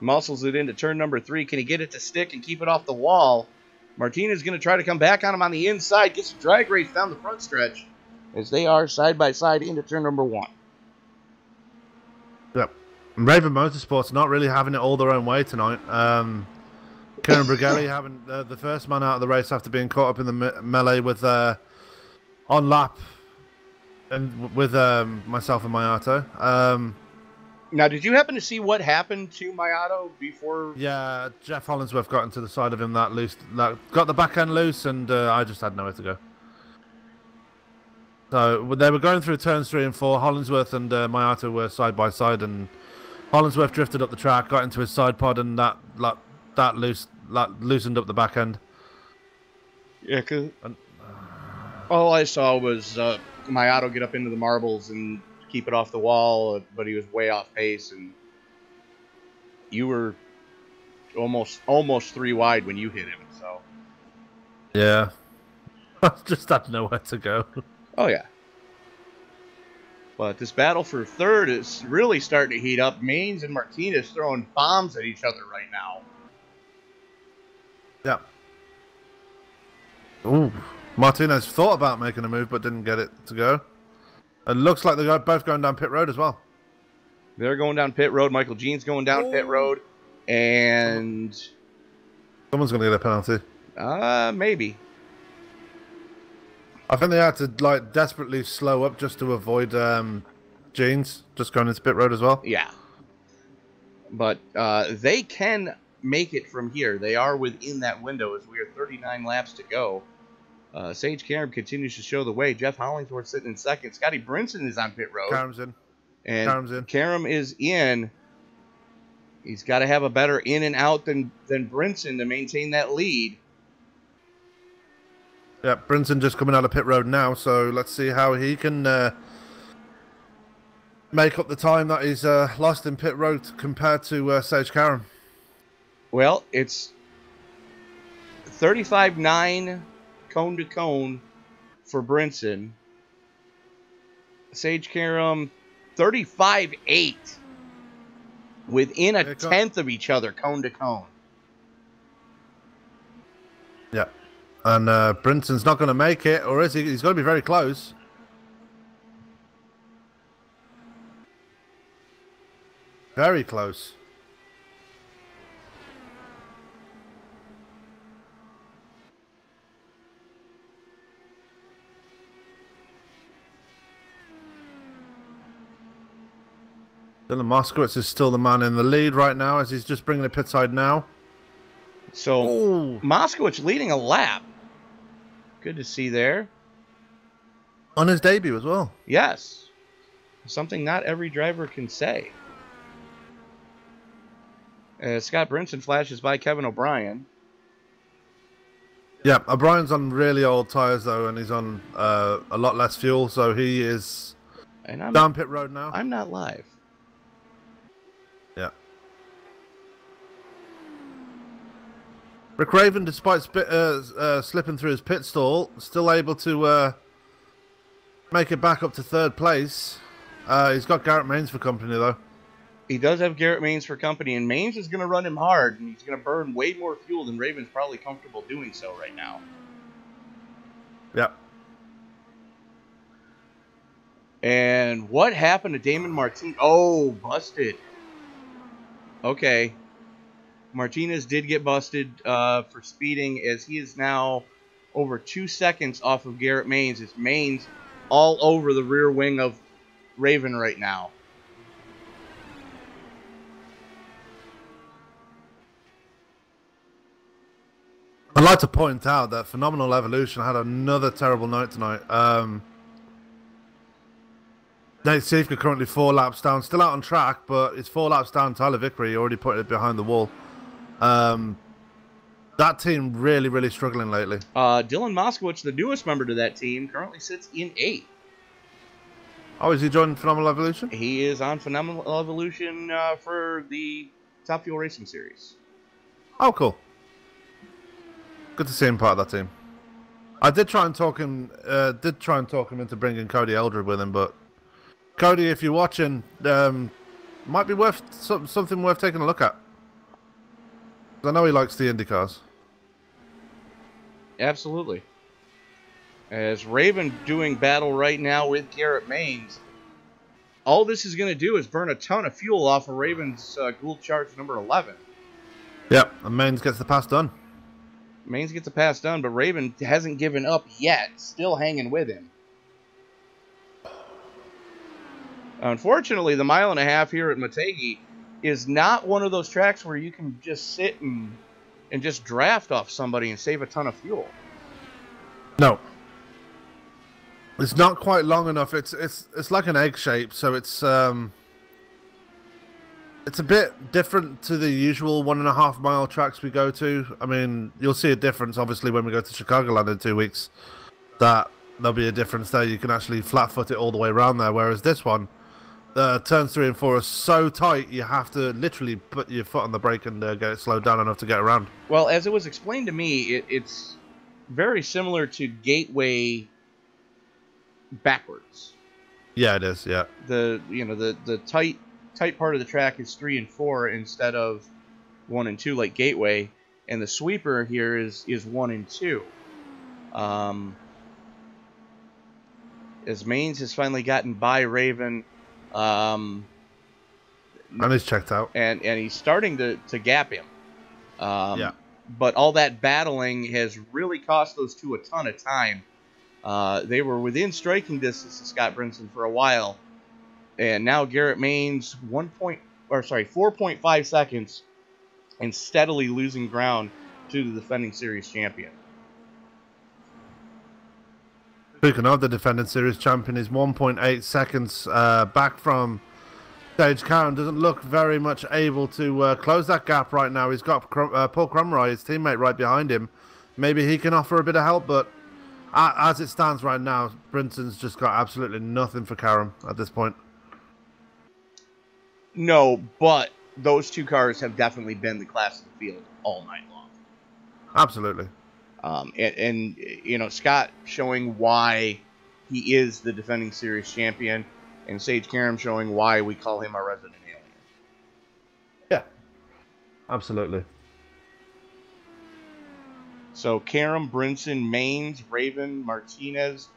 [SPEAKER 1] muscles it into turn number 3. Can he get it to stick and keep it off the wall? Martinez is going to try to come back on him on the inside. Gets a drag race down the front stretch. As they are side by side into turn number 1.
[SPEAKER 5] Yep. And Raven Motorsports not really having it all their own way tonight. Kieran Brigelli having the first man out of the race after being caught up in the melee with on lap and with myself and Mayato.
[SPEAKER 1] Now, did you happen to see what happened to Mayato before?
[SPEAKER 5] Yeah, Jeff Hollingsworth got into the side of him that got the back end loose, and I just had nowhere to go. So they were going through turns 3 and 4. Hollingsworth and Mayato were side by side, and Hollingsworth drifted up the track, got into his side pod, and that loosened up the back end.
[SPEAKER 1] Yeah, cause all I saw was my auto get up into the marbles and keep it off the wall, but he was way off pace, and you were almost 3 wide when you hit him. So
[SPEAKER 5] yeah, I just had nowhere to go.
[SPEAKER 1] oh yeah. But this battle for third is really starting to heat up. Maines and Martinez throwing bombs at each other right now.
[SPEAKER 5] Yeah. Ooh, Martinez thought about making a move but didn't get it to go. It looks like they're both going down pit road as well.
[SPEAKER 1] They're going down pit road. Michael Jean's going down pit road. And
[SPEAKER 5] someone's going to get a penalty.
[SPEAKER 1] Maybe. I
[SPEAKER 5] think they had to like desperately slow up just to avoid Jeans just going into pit road as well.
[SPEAKER 1] Yeah. But they can make it from here. They are within that window as we are 39 laps to go. Sage Karam continues to show the way. Jeff Hollingsworth sitting in second. Scotty Brinson is on pit road.
[SPEAKER 5] Karam's in.
[SPEAKER 1] And Karam is in. He's got to have a better in and out than Brinson to maintain that lead.
[SPEAKER 5] Yeah, Brinson just coming out of pit road now, so let's see how he can make up the time that he's lost in pit road compared to Sage Karam.
[SPEAKER 1] Well, it's 35.9 cone to cone for Brinson. Sage Karam 35.8 within a tenth of each other cone to cone.
[SPEAKER 5] Yeah. And Brinson's not going to make it, or is he? He's going to be very close. Very close. Dylan Moskowitz is still the man in the lead right now as he's just bringing the pit side now.
[SPEAKER 1] So, Moskowitz leading a lap. Good to see there.
[SPEAKER 5] On his debut as well.
[SPEAKER 1] Yes. Something not every driver can say. Scott Brinson flashes by Kevin O'Brien.
[SPEAKER 5] Yeah, O'Brien's on really old tyres though, and he's on a lot less fuel, so he is down pit road now.
[SPEAKER 1] I'm not live.
[SPEAKER 5] Yeah. Rick Raven, despite slipping through his pit stall, still able to make it back up to third place. He's got Garrett Maines for company, though.
[SPEAKER 1] He does have Garrett Maines for company, and Maines is going to run him hard, and he's going to burn way more fuel than Raven's probably comfortable doing so right now.
[SPEAKER 5] Yeah.
[SPEAKER 1] And what happened to Damon Martinez? Oh, busted. Okay. Martinez did get busted for speeding, as he is now over 2 seconds off of Garrett Maines. It's Maines all over the rear wing of Raven right now.
[SPEAKER 5] I'd like to point out that Phenomenal Evolution had another terrible night tonight. Nate Siefka currently 4 laps down, still out on track, but it's 4 laps down. Tyler Vickery already put it behind the wall. That team really struggling lately.
[SPEAKER 1] Dylan Moskowitz, the newest member to that team, currently sits in 8th.
[SPEAKER 5] Oh, is he joining Phenomenal Evolution?
[SPEAKER 1] He is on Phenomenal Evolution for the Top Fuel Racing Series.
[SPEAKER 5] Oh, cool. Good to see him part of that team. I did try and talk him into bringing Cody Eldred with him, but Cody, if you're watching, might be worth something worth taking a look at. I know he likes the Indy cars.
[SPEAKER 1] Absolutely. As Raven doing battle right now with Garrett Maines, all this is going to do is burn a ton of fuel off of Raven's Gould Charge number 11.
[SPEAKER 5] Yep, and Maines gets the pass done.
[SPEAKER 1] Maines gets the pass done, but Raven hasn't given up yet. Still hanging with him. Unfortunately, the 1.5 miles here at Motegi is not one of those tracks where you can just sit and just draft off somebody and save a ton of fuel.
[SPEAKER 5] No. It's not quite long enough. It's like an egg shape, so it's a bit different to the usual 1.5 mile tracks we go to. I mean, you'll see a difference obviously when we go to Chicagoland in 2 weeks. That there'll be a difference there. You can actually flat foot it all the way around there, whereas this one, turns 3 and 4 are so tight, you have to literally put your foot on the brake and get it slowed down enough to get around.
[SPEAKER 1] Well, as it was explained to me, it's very similar to Gateway backwards.
[SPEAKER 5] Yeah, it is. Yeah.
[SPEAKER 1] The tight part of the track is 3 and 4 instead of 1 and 2 like Gateway, and the sweeper here is 1 and 2. As Maines has finally gotten by Raven,
[SPEAKER 5] and he's checked out,
[SPEAKER 1] and he's starting to gap him.
[SPEAKER 5] Yeah.
[SPEAKER 1] But all that battling has really cost those two a ton of time. They were within striking distance of Scott Brinson for a while, and now Garrett Maines 4.5 seconds, and steadily losing ground to the defending series champion.
[SPEAKER 5] Speaking of the defending series champion, is 1.8 seconds back from Sage Karam. Doesn't look very much able to close that gap right now. He's got Paul Crumroy, his teammate, right behind him. Maybe he can offer a bit of help, but as it stands right now, Brinson's just got absolutely nothing for Karam at this point.
[SPEAKER 1] No, but those two cars have definitely been the class of the field all night long.
[SPEAKER 5] Absolutely.
[SPEAKER 1] And Scott showing why he is the defending series champion, and Sage Karam showing why we call him our resident alien.
[SPEAKER 5] Yeah, absolutely.
[SPEAKER 1] So Karam, Brinson, Maines, Raven, Martinez,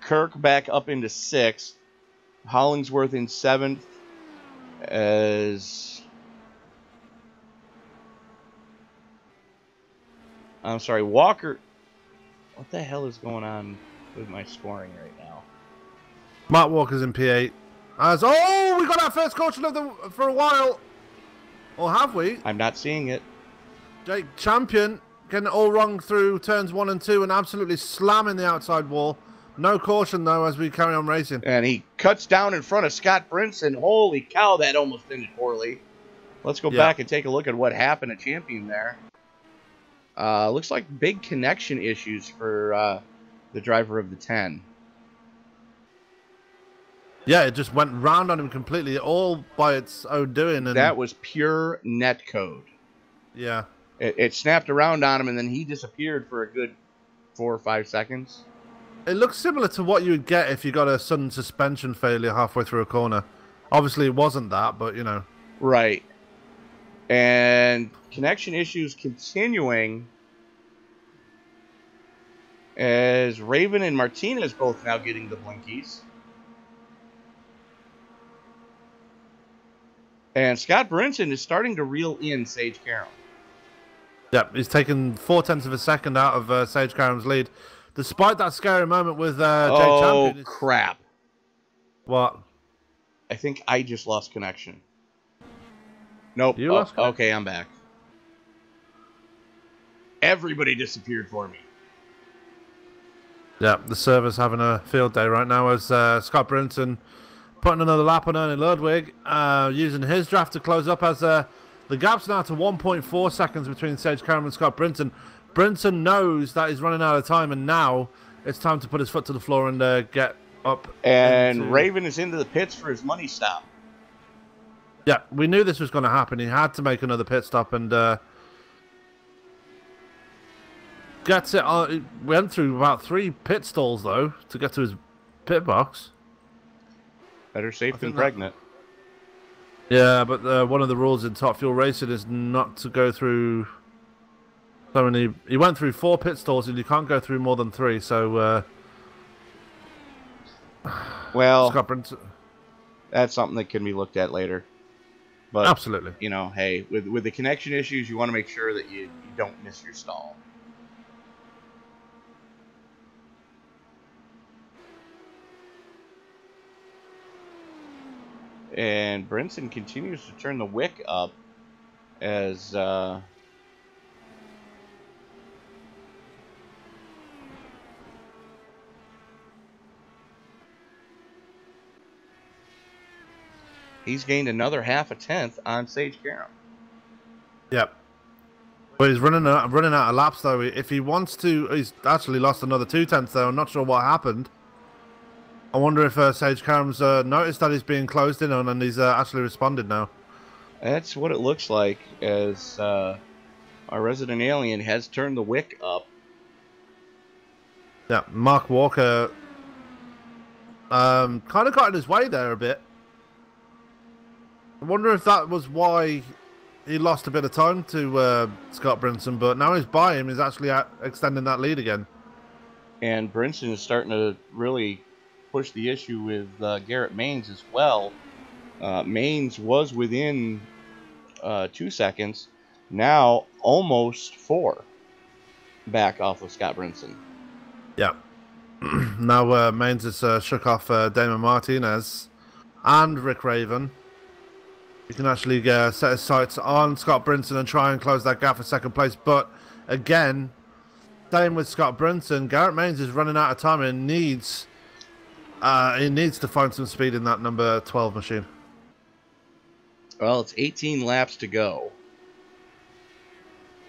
[SPEAKER 1] Kirk back up into 6th, Hollingsworth in 7th, I'm sorry, Walker. What the hell is going on with my scoring right now?
[SPEAKER 5] Matt Walker's in P8. We got our first caution for a while. Or have we?
[SPEAKER 1] I'm not seeing it.
[SPEAKER 5] Jake Champion getting it all wrong through turns 1 and 2 and absolutely slamming the outside wall. No caution, though, as we carry on racing.
[SPEAKER 1] And he cuts down in front of Scott Brinson. Holy cow, that almost ended poorly. Let's go back and take a look at what happened at Champion there. Looks like big connection issues for the driver of the 10.
[SPEAKER 5] Yeah, it just went round on him completely, all by its own doing. And
[SPEAKER 1] that was pure netcode.
[SPEAKER 5] Yeah.
[SPEAKER 1] It snapped around on him, and then he disappeared for a good 4 or 5 seconds.
[SPEAKER 5] It looks similar to what you would get if you got a sudden suspension failure halfway through a corner. Obviously, it wasn't that, but,
[SPEAKER 1] Right. And connection issues continuing as Raven and Martinez both now getting the blinkies. And Scott Brinson is starting to reel in Sage Karam.
[SPEAKER 5] Yep, he's taken 0.4 of a second out of Sage Karam's lead. Despite that scary moment with Jake Champion.
[SPEAKER 1] Oh, crap.
[SPEAKER 5] What?
[SPEAKER 1] I think I just lost connection. Nope.
[SPEAKER 5] You lost connection?
[SPEAKER 1] Okay, I'm back. Everybody disappeared for me.
[SPEAKER 5] Yeah, the server's having a field day right now as Scott Brinson putting another lap on Ernie Ludwig, using his draft to close up as the gap's now to 1.4 seconds between Sage Karam and Scott Brinson. Brinson knows that he's running out of time, and now it's time to put his foot to the floor and get up.
[SPEAKER 1] And Raven is into the pits for his money stop.
[SPEAKER 5] Yeah, we knew this was going to happen. He had to make another pit stop, and gets it. He went through about 3 pit stalls, though, to get to his pit box.
[SPEAKER 1] Better safe than pregnant.
[SPEAKER 5] Yeah, but one of the rules in Top Fuel Racing is not to go through... So he went through 4 pit stalls, and you can't go through more than 3, so...
[SPEAKER 1] well,
[SPEAKER 5] Scott Brinson...
[SPEAKER 1] that's something that can be looked at later. But,
[SPEAKER 5] absolutely.
[SPEAKER 1] Hey, with the connection issues, you want to make sure that you don't miss your stall. And Brinson continues to turn the wick up as he's gained another 0.5 tenth on Sage Karam.
[SPEAKER 5] Yep. But he's running out of laps though. If he wants to, he's actually lost another 2/10 though. I'm not sure what happened. I wonder if Sage Karam's noticed that he's being closed in on and he's actually responded now.
[SPEAKER 1] That's what it looks like, as our resident alien has turned the wick up.
[SPEAKER 5] Yeah, Mark Walker kind of got in his way there a bit. I wonder if that was why he lost a bit of time to Scott Brinson, but now he's by him. He's actually extending that lead again. And
[SPEAKER 1] Brinson is starting to really push the issue with Garrett Maines as well. Maines was within 2 seconds, now almost 4 back off of Scott Brinson.
[SPEAKER 5] Yeah. Now Maines has shook off Damon Martinez and Rick Raven. He can actually set his sights on Scott Brinson and try and close that gap for second place. But again, same with Scott Brinson, Garrett Maines is running out of time and needs to find some speed in that number 12 machine.
[SPEAKER 1] Well, it's 18 laps to go.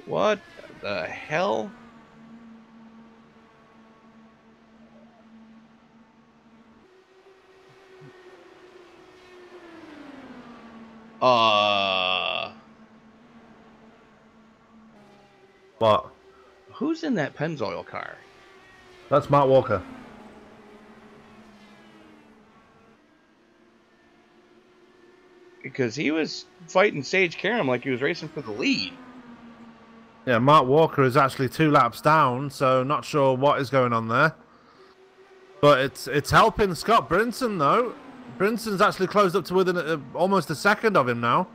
[SPEAKER 1] What the hell?
[SPEAKER 5] What?
[SPEAKER 1] Who's in that Pennzoil car?
[SPEAKER 5] That's Matt Walker.
[SPEAKER 1] Because he was fighting Sage Karam like he was racing for the lead.
[SPEAKER 5] Yeah, Mark Walker is actually 2 laps down, so not sure what is going on there. But it's helping Scott Brinson, though. Brinson's actually closed up to within almost a second of him now.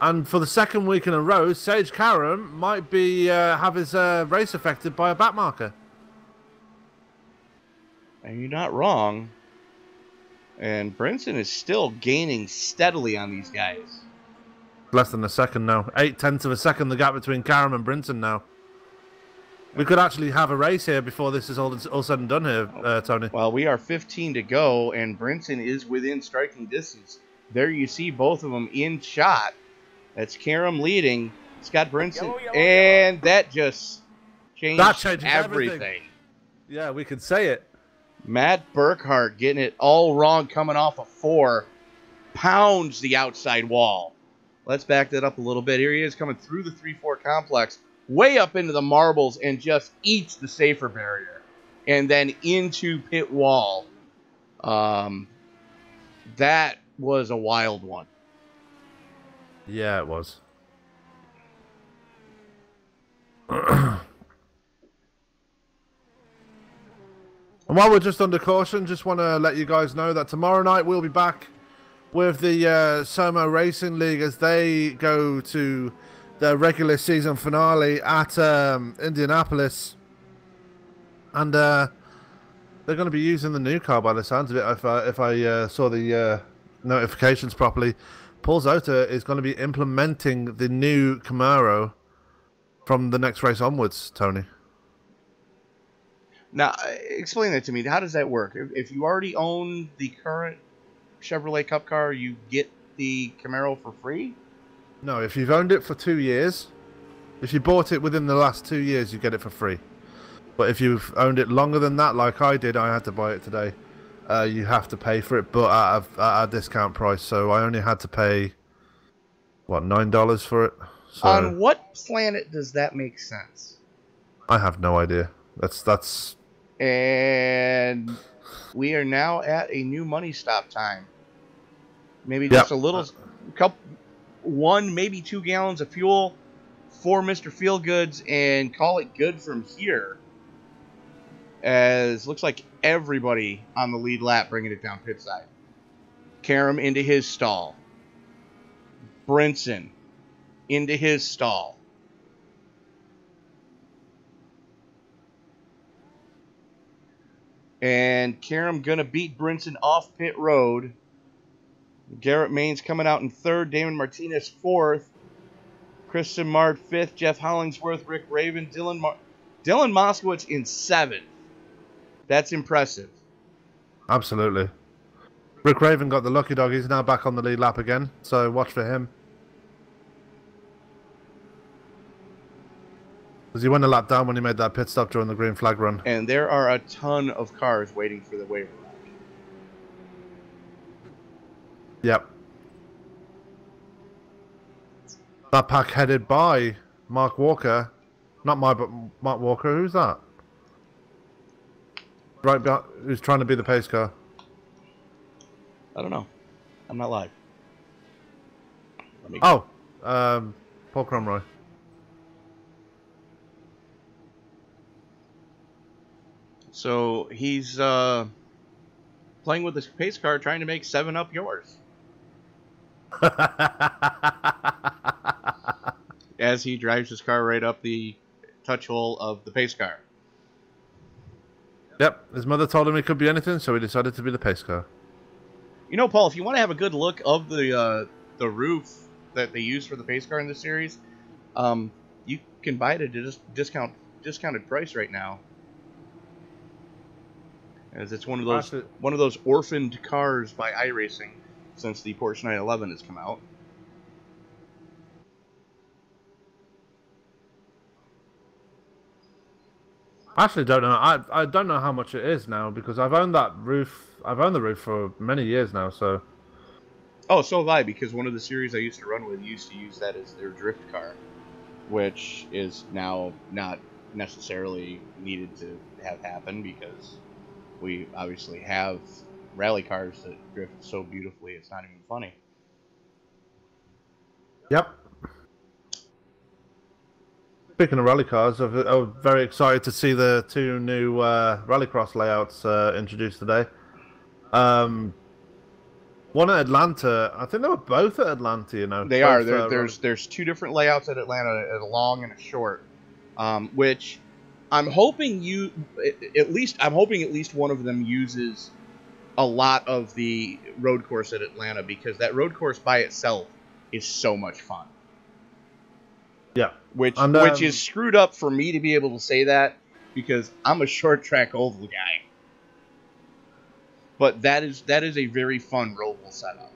[SPEAKER 5] And for the second week in a row, Sage Karam might be have his race affected by a back marker.
[SPEAKER 1] And you're not wrong. And Brinson is still gaining steadily on these guys.
[SPEAKER 5] Less than a second now. 0.8 of a second, the gap between Karam and Brinson now. We could actually have a race here before this is all said and done here, Tony.
[SPEAKER 1] Well, we are 15 to go, and Brinson is within striking distance. There you see both of them in shot. That's Karam leading, Scott Brinson, and that just changed everything.
[SPEAKER 5] Yeah, we could say it.
[SPEAKER 1] Matt Burkhart getting it all wrong, coming off a 4, pounds the outside wall. Let's back that up a little bit. Here he is coming through the 3-4 complex, way up into the marbles, and just eats the safer barrier. And then into pit wall. That was a wild one.
[SPEAKER 5] Yeah, it was. And while we're just under caution, just want to let you guys know that tomorrow night we'll be back with the Somo Racing League as they go to their regular season finale at Indianapolis. And they're going to be using the new car by the sounds of it, if I saw the notifications properly. Paul Zota is going to be implementing the new Camaro from the next race onwards, Tony.
[SPEAKER 1] Now, explain that to me. How does that work? If you already own the current Chevrolet Cup car, you get the Camaro for free?
[SPEAKER 5] No, if you've owned it for 2 years, if you bought it within the last 2 years, you get it for free. But if you've owned it longer than that, like I did, I had to buy it today, you have to pay for it, but at a discount price. So I only had to pay, what, $9 for it? So
[SPEAKER 1] on what planet does that make sense?
[SPEAKER 5] I have no idea. That's...
[SPEAKER 1] And we are now at a new money stop time. Maybe just a little, one, maybe 2 gallons of fuel for Mr. Feelgoods, and call it good from here. As looks like everybody on the lead lap bringing it down pit side. Karam into his stall. Brinson into his stall. And Karam going to beat Brinson off pit road. Garrett Maines coming out in 3rd. Damon Martinez 4th. Chris Simard 5th. Jeff Hollingsworth, Rick Raven, Dylan Moskowitz in 7th. That's impressive.
[SPEAKER 5] Absolutely. Rick Raven got the lucky dog. He's now back on the lead lap again. So watch for him. Because he went a lap down when he made that pit stop during the green flag run.
[SPEAKER 1] And there are a ton of cars waiting for the waiver rack.
[SPEAKER 5] Yep. That pack headed by Mark Walker. Not my, but Mark Walker. Who's that? Right, who's trying to be the pace car?
[SPEAKER 1] I don't know. I'm not live.
[SPEAKER 5] Oh, Paul Cromroy.
[SPEAKER 1] So he's playing with this pace car, trying to make 7 up yours. As he drives his car right up the touch hole of the pace car.
[SPEAKER 5] Yep, his mother told him he could be anything, so he decided to be the pace car.
[SPEAKER 1] You know, Paul, if you want to have a good look of the roof that they use for the pace car in this series, you can buy it at a discounted price right now. As it's one of those orphaned cars by iRacing since the Porsche 911 has come out.
[SPEAKER 5] I actually don't know. I don't know how much it is now because I've owned that roof. I've owned the roof for many years now. So.
[SPEAKER 1] Oh, so have I, because one of the series I used to run with used to use that as their drift car, which is now not necessarily needed to have happen because we obviously have rally cars that drift so beautifully it's not even funny.
[SPEAKER 5] Yep. Speaking of rally cars, I'm very excited to see the 2 new rallycross layouts introduced today. One at Atlanta. I think they were both at Atlanta. You know,
[SPEAKER 1] they are. There's 2 different layouts at Atlanta, a long and a short, which I'm hoping at least one of them uses a lot of the road course at Atlanta, because that road course by itself is so much fun.
[SPEAKER 5] Yeah.
[SPEAKER 1] Which is screwed up for me to be able to say that because I'm a short track oval guy. But that is a very fun roval setup.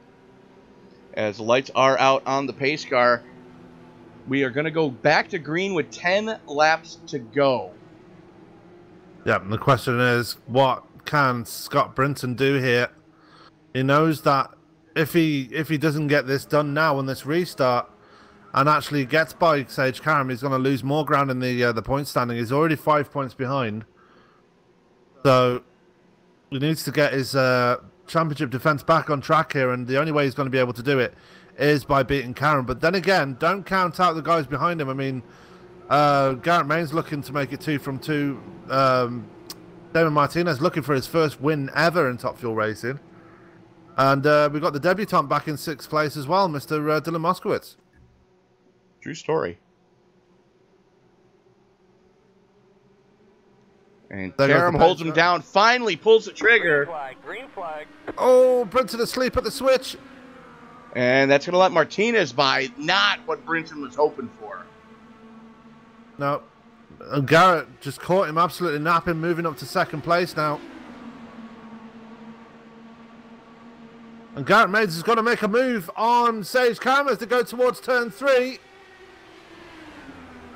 [SPEAKER 1] As the lights are out on the pace car, we are going to go back to green with 10 laps to go.
[SPEAKER 5] Yeah, and the question is, what can Scott Brinton do here? He knows that if he doesn't get this done now on this restart, and actually gets by Sage Karam, he's going to lose more ground in the point standing. He's already 5 points behind. So he needs to get his championship defense back on track here, and the only way he's going to be able to do it is by beating Karam. But then again, don't count out the guys behind him. I mean, Garrett Main's looking to make it 2 from 2. Damon Martinez looking for his first win ever in Top Fuel Racing. And we've got the debutant back in 6th place as well, Mr. Dylan Moskowitz.
[SPEAKER 1] True story. And Karam holds him down, finally pulls the trigger.
[SPEAKER 3] Green flag.
[SPEAKER 5] Oh, Brinton asleep at the switch.
[SPEAKER 1] And that's going to let Martinez by, not what Brinton was hoping for.
[SPEAKER 5] No. And Garrett just caught him absolutely napping, moving up to 2nd place now. And Garrett Mays is going to make a move on Sage Karam as they go towards turn 3.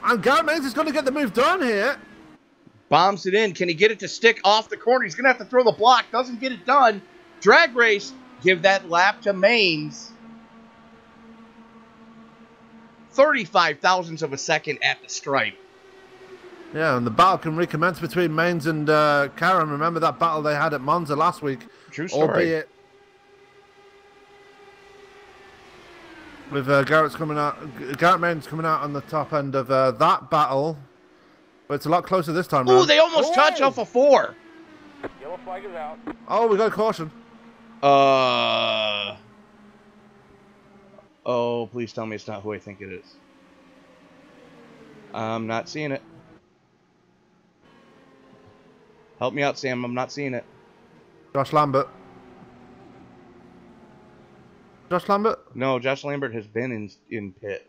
[SPEAKER 5] And Garrett Mays is going to get the move done here.
[SPEAKER 1] Bombs it in. Can he get it to stick off the corner? He's going to have to throw the block. Doesn't get it done. Drag race. Give that lap to Mains. 35 thousandths of a second at the stripe.
[SPEAKER 5] Yeah, and the battle can recommence between Mains and Karam. Remember that battle they had at Monza last week?
[SPEAKER 1] True story.
[SPEAKER 5] Albeit with Garrett Mains coming out on the top end of that battle. But it's a lot closer this time.
[SPEAKER 1] Ooh, they almost touch off a 4.
[SPEAKER 3] Yellow flag is out.
[SPEAKER 5] Oh, we got a caution.
[SPEAKER 1] Oh, please tell me it's not who I think it is. I'm not seeing it. Help me out, Sam. I'm not seeing it.
[SPEAKER 5] Josh Lambert. Josh Lambert?
[SPEAKER 1] No, Josh Lambert has been in pit.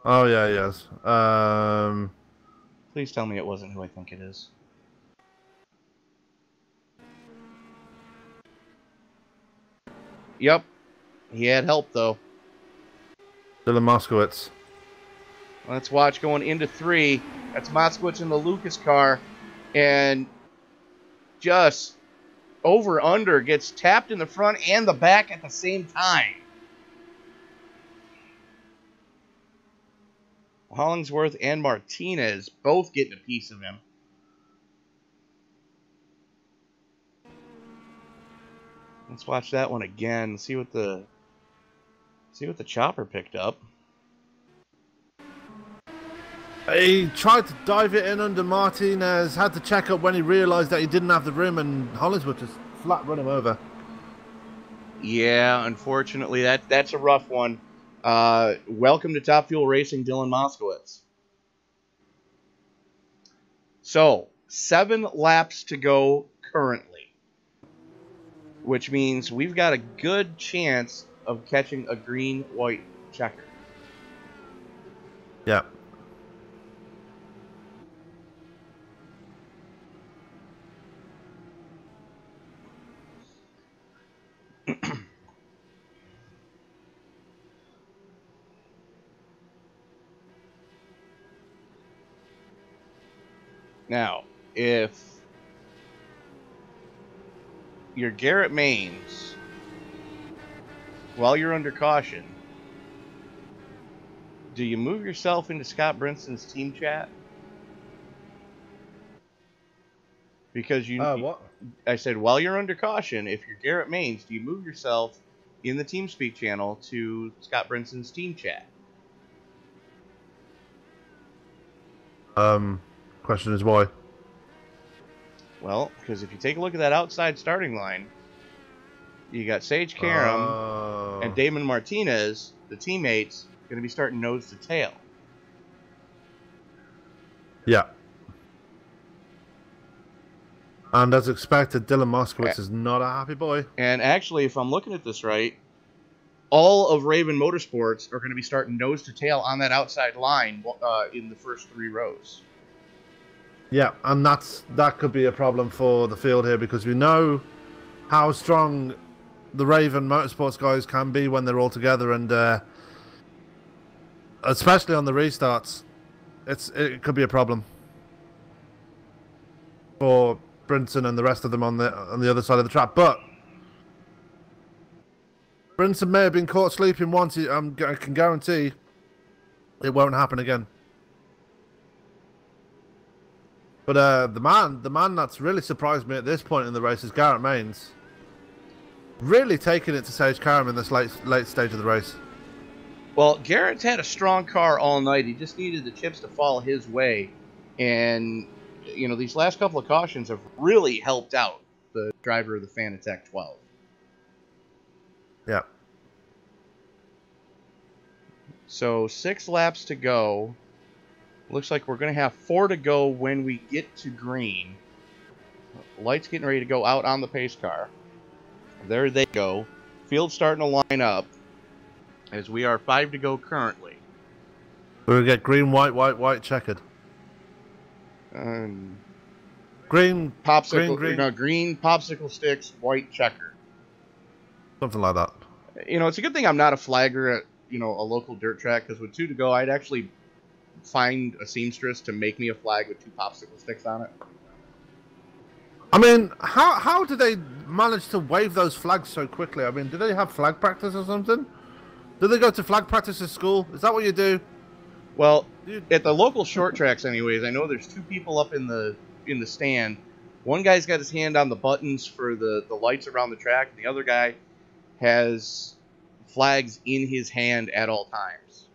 [SPEAKER 5] Oh, yeah, he has.
[SPEAKER 1] Please tell me it wasn't who I think it is. Yep. He had help, though.
[SPEAKER 5] Dylan Moskowitz.
[SPEAKER 1] Let's watch going into 3. That's Moskowitz in the Lucas car. And just over-under gets tapped in the front and the back at the same time. Hollingsworth and Martinez both getting a piece of him. Let's watch that one again. See what the chopper picked up.
[SPEAKER 5] He tried to dive it in under Martinez, had to check up when he realised that he didn't have the room, and Hollingsworth just flat run him over.
[SPEAKER 1] Yeah, unfortunately, that's a rough one. Welcome to Top Fuel Racing, Dylan Moskowitz. So, 7 laps to go currently, which means we've got a good chance of catching a green-white checker.
[SPEAKER 5] Yeah.
[SPEAKER 1] Now, if you're Garrett Maines, while you're under caution, do you move yourself into Scott Brinson's team chat? Because
[SPEAKER 5] what?
[SPEAKER 1] I said, while you're under caution, if you're Garrett Maines, do you move yourself in the TeamSpeak channel to Scott Brinson's team chat?
[SPEAKER 5] Question is why?
[SPEAKER 1] Well, because if you take a look at that outside starting line, you got Sage Karam and Damon Martinez, the teammates, going to be starting nose to tail.
[SPEAKER 5] Yeah. And as expected, Dylan Moskowitz is not a happy boy.
[SPEAKER 1] And actually, if I'm looking at this right, all of Raven Motorsports are going to be starting nose to tail on that outside line in the first 3 rows.
[SPEAKER 5] Yeah, and that could be a problem for the field here, because we know how strong the Raven Motorsports guys can be when they're all together, and especially on the restarts, it could be a problem for Brinson and the rest of them on the other side of the track. But Brinson may have been caught sleeping once. I can guarantee it won't happen again. But the man that's really surprised me at this point in the race is Garrett Maines. Really taking it to Sage Karam in this late stage of the race.
[SPEAKER 1] Well, Garrett's had a strong car all night. He just needed the chips to fall his way. And, you know, these last couple of cautions have really helped out the driver of the Fanatec 12.
[SPEAKER 5] Yeah.
[SPEAKER 1] So 6 laps to go. Looks like we're going to have 4 to go when we get to green. Lights getting ready to go out on the pace car. There they go. Field starting to line up as we are 5 to go currently.
[SPEAKER 5] We're going to get green, white, white, white, checkered. Green,
[SPEAKER 1] popsicle,
[SPEAKER 5] green.
[SPEAKER 1] No, green, popsicle sticks, white, checker.
[SPEAKER 5] Something like that.
[SPEAKER 1] You know, it's a good thing I'm not a flagger at, you know, a local dirt track, because with 2 to go, I'd actually find a seamstress to make me a flag with 2 popsicle sticks on it.
[SPEAKER 5] I mean, how did they manage to wave those flags so quickly? I mean, do they have flag practice or something? Do they go to flag practice at school? Is that what you do?
[SPEAKER 1] Well, at the local short tracks anyways, I know there's 2 people up in the stand. One guy's got his hand on the buttons for the lights around the track, and the other guy has flags in his hand at all times.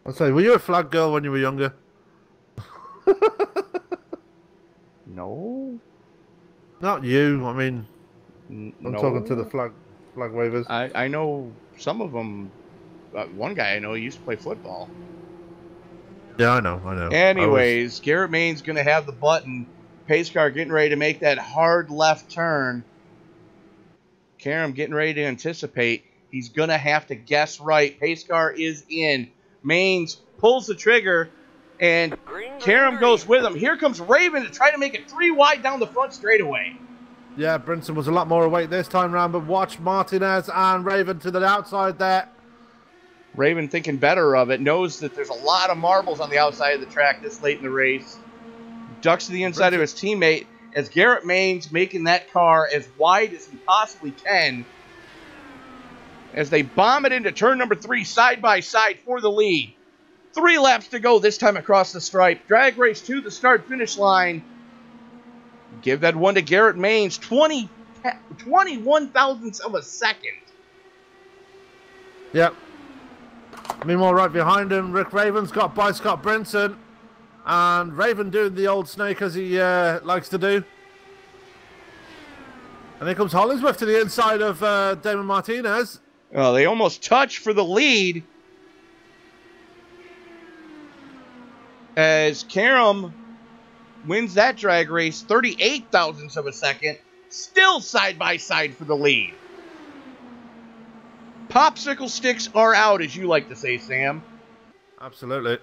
[SPEAKER 5] I'll say, were you a flag girl when you were younger?
[SPEAKER 1] No.
[SPEAKER 5] Not you. I mean, I'm talking to the flag wavers.
[SPEAKER 1] I know some of them. One guy I know used to play football.
[SPEAKER 5] Yeah, I know.
[SPEAKER 1] Anyways, Garrett Maines going to have the button. Pace car getting ready to make that hard left turn. Karam getting ready to anticipate. He's going to have to guess right. Pace car is in. Maines pulls the trigger, and Karam goes with him. Here comes Raven to try to make it 3 wide down the front straightaway.
[SPEAKER 5] Yeah, Brinson was a lot more awake this time round, but watch Martinez and Raven to the outside there.
[SPEAKER 1] Raven thinking better of it, knows that there's a lot of marbles on the outside of the track this late in the race. Ducks to the inside of his teammate as Garrett Maines making that car as wide as he possibly can as they bomb it into turn number 3 side by side for the lead. 3 laps to go this time across the stripe. Drag race to the start-finish line. Give that one to Garrett Maines. 21 thousandths of a second.
[SPEAKER 5] Yep. Meanwhile, right behind him, Rick Raven's got by Scott Brinson. And Raven doing the old snake as he likes to do. And here comes Hollingsworth to the inside of Damon Martinez.
[SPEAKER 1] Oh, they almost touch for the lead. As Karam wins that drag race, 38 thousandths of a second. Still side by side for the lead. Popsicle sticks are out, as you like to say, Sam.
[SPEAKER 5] Absolutely.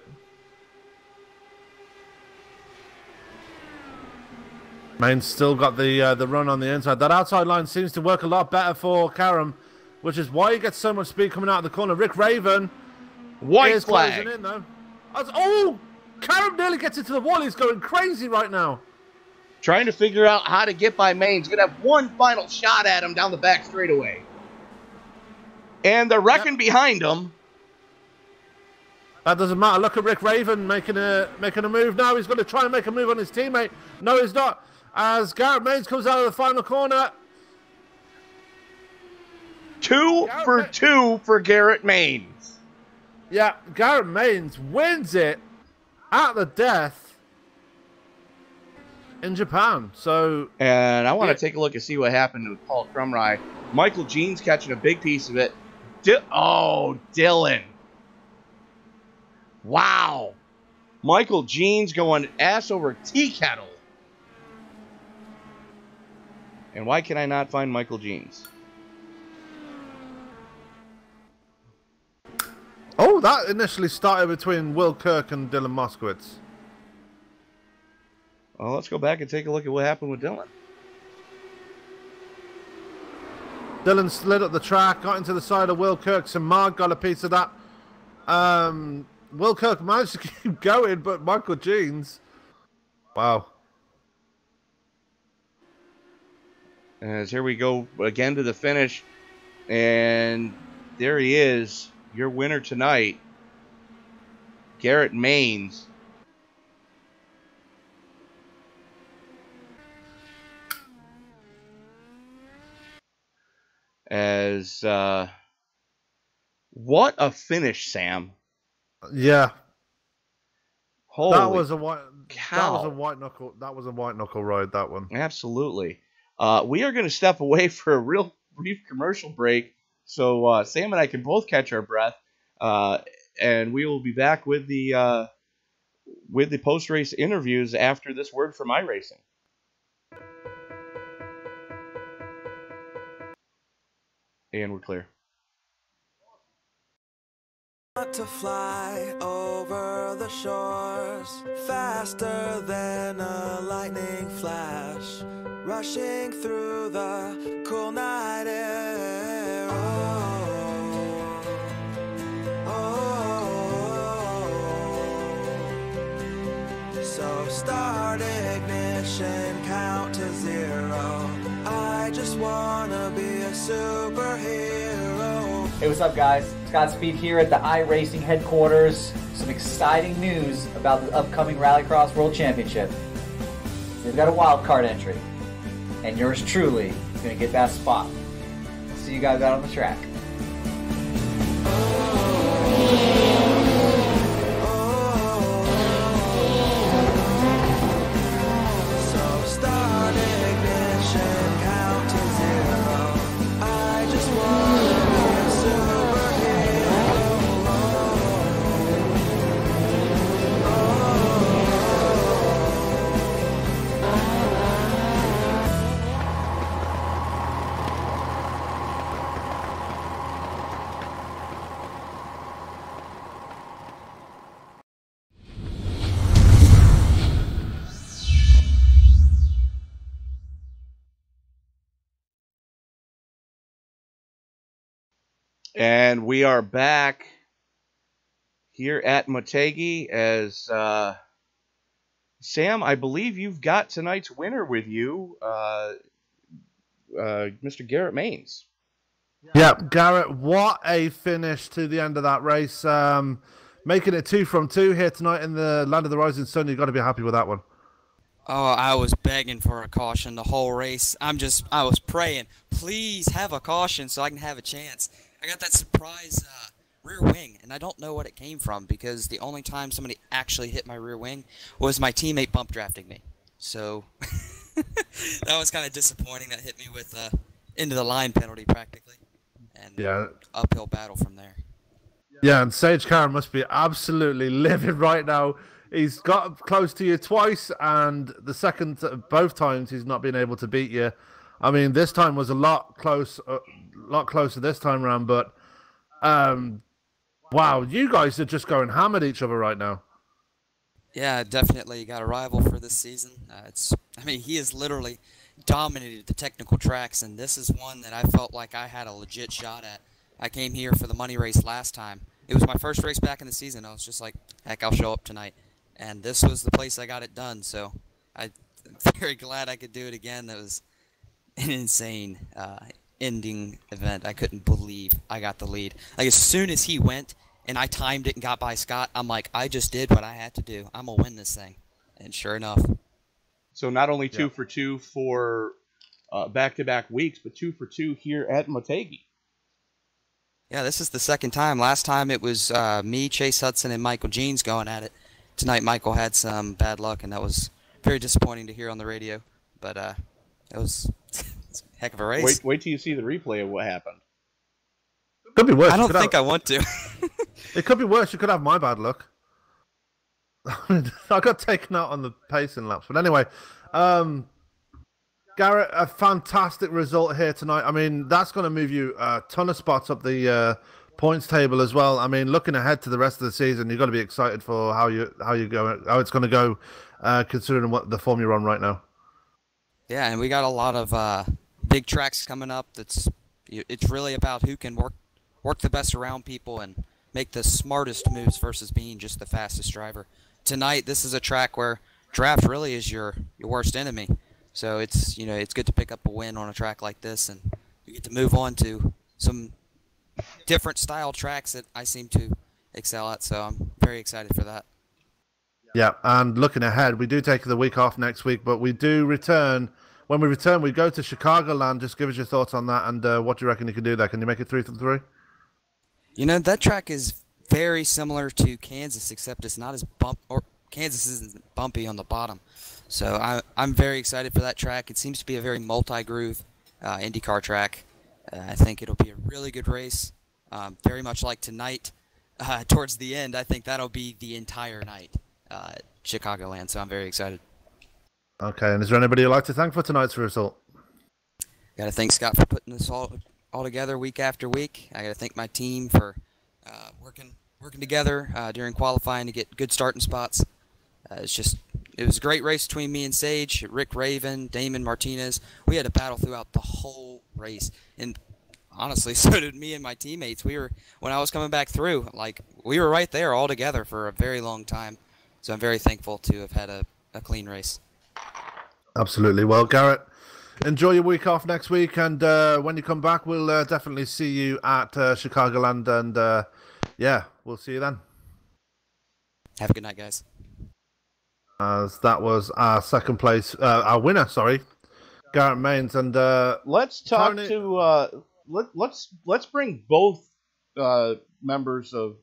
[SPEAKER 5] Maine's still got the run on the inside. That outside line seems to work a lot better for Karam, which is why he gets so much speed coming out of the corner. Rick Raven
[SPEAKER 1] White
[SPEAKER 5] is
[SPEAKER 1] flag.
[SPEAKER 5] closing in, though. Oh! Karam nearly gets into the wall. He's going crazy right now.
[SPEAKER 1] Trying to figure out how to get by Maine's. Going to have one final shot at him down the back straightaway. And they're wrecking behind him.
[SPEAKER 5] That doesn't matter. Look at Rick Raven making a move now. He's going to try and make a move on his teammate. No, he's not. As Garrett Maines comes out of the final corner.
[SPEAKER 1] 2 for 2 for Garrett Maines.
[SPEAKER 5] Yeah, Garrett Maines wins it at the death in Japan. So,
[SPEAKER 1] and I want to take a look and see what happened with Paul Crumry. Michael Jean's catching a big piece of it. Dylan. Wow. Michael Jean's going ass over tea kettle. And why can I not find Michael Jean's?
[SPEAKER 5] Oh, that initially started between Will Kirk and Dylan Moskowitz.
[SPEAKER 1] Well, let's go back and take a look at what happened with Dylan.
[SPEAKER 5] Dylan slid up the track, got into the side of Will Kirk. Samad got a piece of that. Will Kirk managed to keep going, but Michael Jeans. Wow.
[SPEAKER 1] As here we go again to the finish. And there he is, your winner tonight, Garrett Maines. As what a finish, Sam.
[SPEAKER 5] Yeah.
[SPEAKER 1] Holy
[SPEAKER 5] that was a white
[SPEAKER 1] cow.
[SPEAKER 5] That was a white knuckle ride, that one.
[SPEAKER 1] Absolutely. We are going to step away for a real brief commercial break, so Sam and I can both catch our breath, and we will be back with the post-race interviews after this word from iRacing. And we're clear.
[SPEAKER 6] To fly over the shores faster than a lightning flash, rushing through the cool night air. Oh, oh, oh. So start ignition, count to 0. I just wanna be a superhero.
[SPEAKER 7] Hey, what's up, guys? Scott Speed here at the iRacing headquarters. Some exciting news about the upcoming Rallycross World Championship. They've got a wild card entry, and yours truly is going to get that spot. See you guys out on the track.
[SPEAKER 6] So start ignition, count to 0. I just wanna be a superhero.
[SPEAKER 1] And we are back here at Motegi. As Sam, I believe you've got tonight's winner with you, Mr. Garrett Maines.
[SPEAKER 5] Yeah, Garrett, what a finish to the end of that race. Making it 2 from 2 here tonight in the Land of the Rising Sun. You've got to be happy with that one.
[SPEAKER 8] Oh, I was begging for a caution the whole race. I was praying, please have a caution so I can have a chance. I got that surprise rear wing, and I don't know what it came from because the only time somebody actually hit my rear wing was my teammate bump drafting me. So that was kind of disappointing. That hit me with into the line penalty practically, and uphill battle from there.
[SPEAKER 5] Yeah, and Sage Karen must be absolutely livid right now. He's got close to you twice, and the both times he's not been able to beat you. I mean, this time was a lot closer this time around, but wow, you guys are just going ham at each other right now.
[SPEAKER 8] Yeah, definitely got a rival for this season. He has literally dominated the technical tracks, and this is one that I felt like I had a legit shot at. I came here for the money race last time. It was my first race back in the season. I was just like, heck, I'll show up tonight. And this was the place I got it done, so I'm very glad I could do it again. That was an insane ending event. I couldn't believe I got the lead. Like, as soon as he went and I timed it and got by Scott, I'm like, I just did what I had to do. I'm going to win this thing. And sure enough.
[SPEAKER 1] So not only 2 for 2 for back-to-back weeks, but 2 for 2 here at Motegi.
[SPEAKER 8] Yeah, this is the second time. Last time it was me, Chase Hudson, and Michael Jeans going at it. Tonight Michael had some bad luck, and that was very disappointing to hear on the radio. But it was a heck of a race.
[SPEAKER 1] Wait till you see the replay of what happened.
[SPEAKER 5] Could be worse.
[SPEAKER 8] I don't think I want to.
[SPEAKER 5] It could be worse. You could have my bad luck. I got taken out on the pacing laps. But anyway, Garrett, a fantastic result here tonight. I mean, that's going to move you a ton of spots up the points table as well. I mean, looking ahead to the rest of the season, you've got to be excited for how it's going to go, considering what the form you're on right now.
[SPEAKER 8] Yeah, and we got a lot of big tracks coming up. It's really about who can work the best around people and make the smartest moves versus being just the fastest driver. Tonight, this is a track where draft really is your worst enemy. So it's good to pick up a win on a track like this, and you get to move on to some different style tracks that I seem to excel at. So I'm very excited for that.
[SPEAKER 5] Yeah, and looking ahead, we do take the week off next week, but we do return. When we return, we go to Chicagoland. Just give us your thoughts on that and what do you reckon you can do there. Can you make it 3 from 3?
[SPEAKER 8] That track is very similar to Kansas, except it's not as Kansas isn't bumpy on the bottom. So I'm very excited for that track. It seems to be a very multi-groove IndyCar track. I think it'll be a really good race, very much like tonight. Towards the end, I think that'll be the entire night at Chicagoland, so I'm very excited. Okay,
[SPEAKER 5] and is there anybody you'd like to thank for tonight's result?
[SPEAKER 8] Got to thank Scott for putting this all together week after week. I got to thank my team for working together during qualifying to get good starting spots. It was a great race between me and Sage, Rick Raven, Damon Martinez. We had a battle throughout the whole race, and honestly, so did me and my teammates. When I was coming back through, we were right there all together for a very long time. So I'm very thankful to have had a clean race.
[SPEAKER 5] Absolutely. Well, Garrett, enjoy your week off next week, and when you come back, we'll definitely see you at Chicagoland, and we'll see you then.
[SPEAKER 8] Have a good night, guys.
[SPEAKER 5] As that was our second place, our winner, Garrett Maines, and
[SPEAKER 1] let's talk
[SPEAKER 5] Tony...
[SPEAKER 1] to let's bring both members of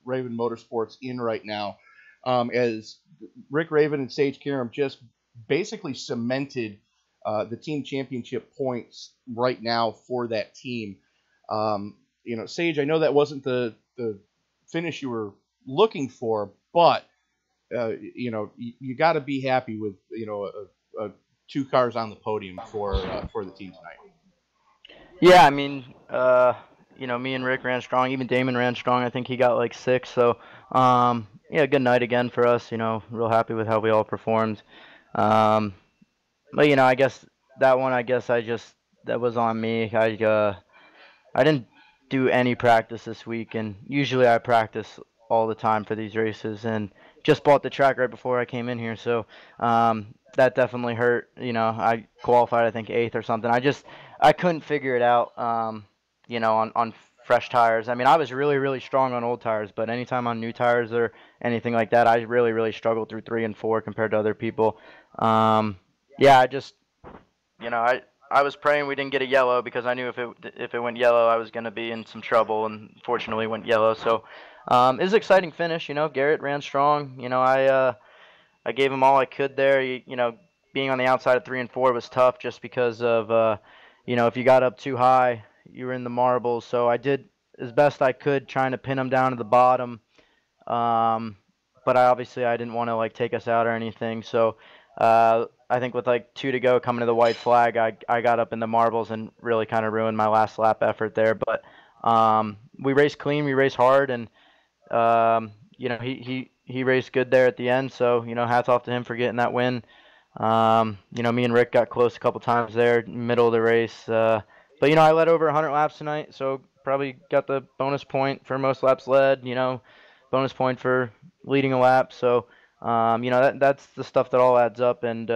[SPEAKER 1] Raven Motorsports in right now, as Rick Raven and Sage Karam just basically cemented the team championship points right now for that team. Sage, I know that wasn't the finish you were looking for, but you got to be happy with two cars on the podium for the team tonight.
[SPEAKER 9] Yeah, I mean, me and Rick ran strong. Even Damon ran strong. I think he got like 6. So, good night again for us. Real happy with how we all performed. But I guess that one, that was on me. I didn't do any practice this week, and usually I practice all the time for these races, and just bought the track right before I came in here, so that definitely hurt. You know, I qualified I think 8th or something. I couldn't figure it out. You know, on fresh tires. I mean, I was really strong on old tires, but anytime on new tires or anything like that, I really struggled through 3 and 4 compared to other people. Yeah, I just, you know, I was praying we didn't get a yellow, because I knew if it went yellow, I was going to be in some trouble, and fortunately it went yellow. So it was an exciting finish. You know, Garrett ran strong. You know, I gave him all I could there. You know, being on the outside of 3 and 4 was tough, just because of you know, if you got up too high, you were in the marbles. So I did as best I could, trying to pin him down to the bottom. But I didn't want to like take us out or anything. So I think with like 2 to go coming to the white flag, I got up in the marbles and really kind of ruined my last lap effort there. But we raced clean, we raced hard, and you know, he raced good there at the end. So, you know, hats off to him for getting that win. You know, me and Rick got close a couple times there, middle of the race. But, you know, I led over 100 laps tonight, so probably got the bonus point for most laps led, you know, bonus point for leading a lap. So, you know, that's the stuff that all adds up. And,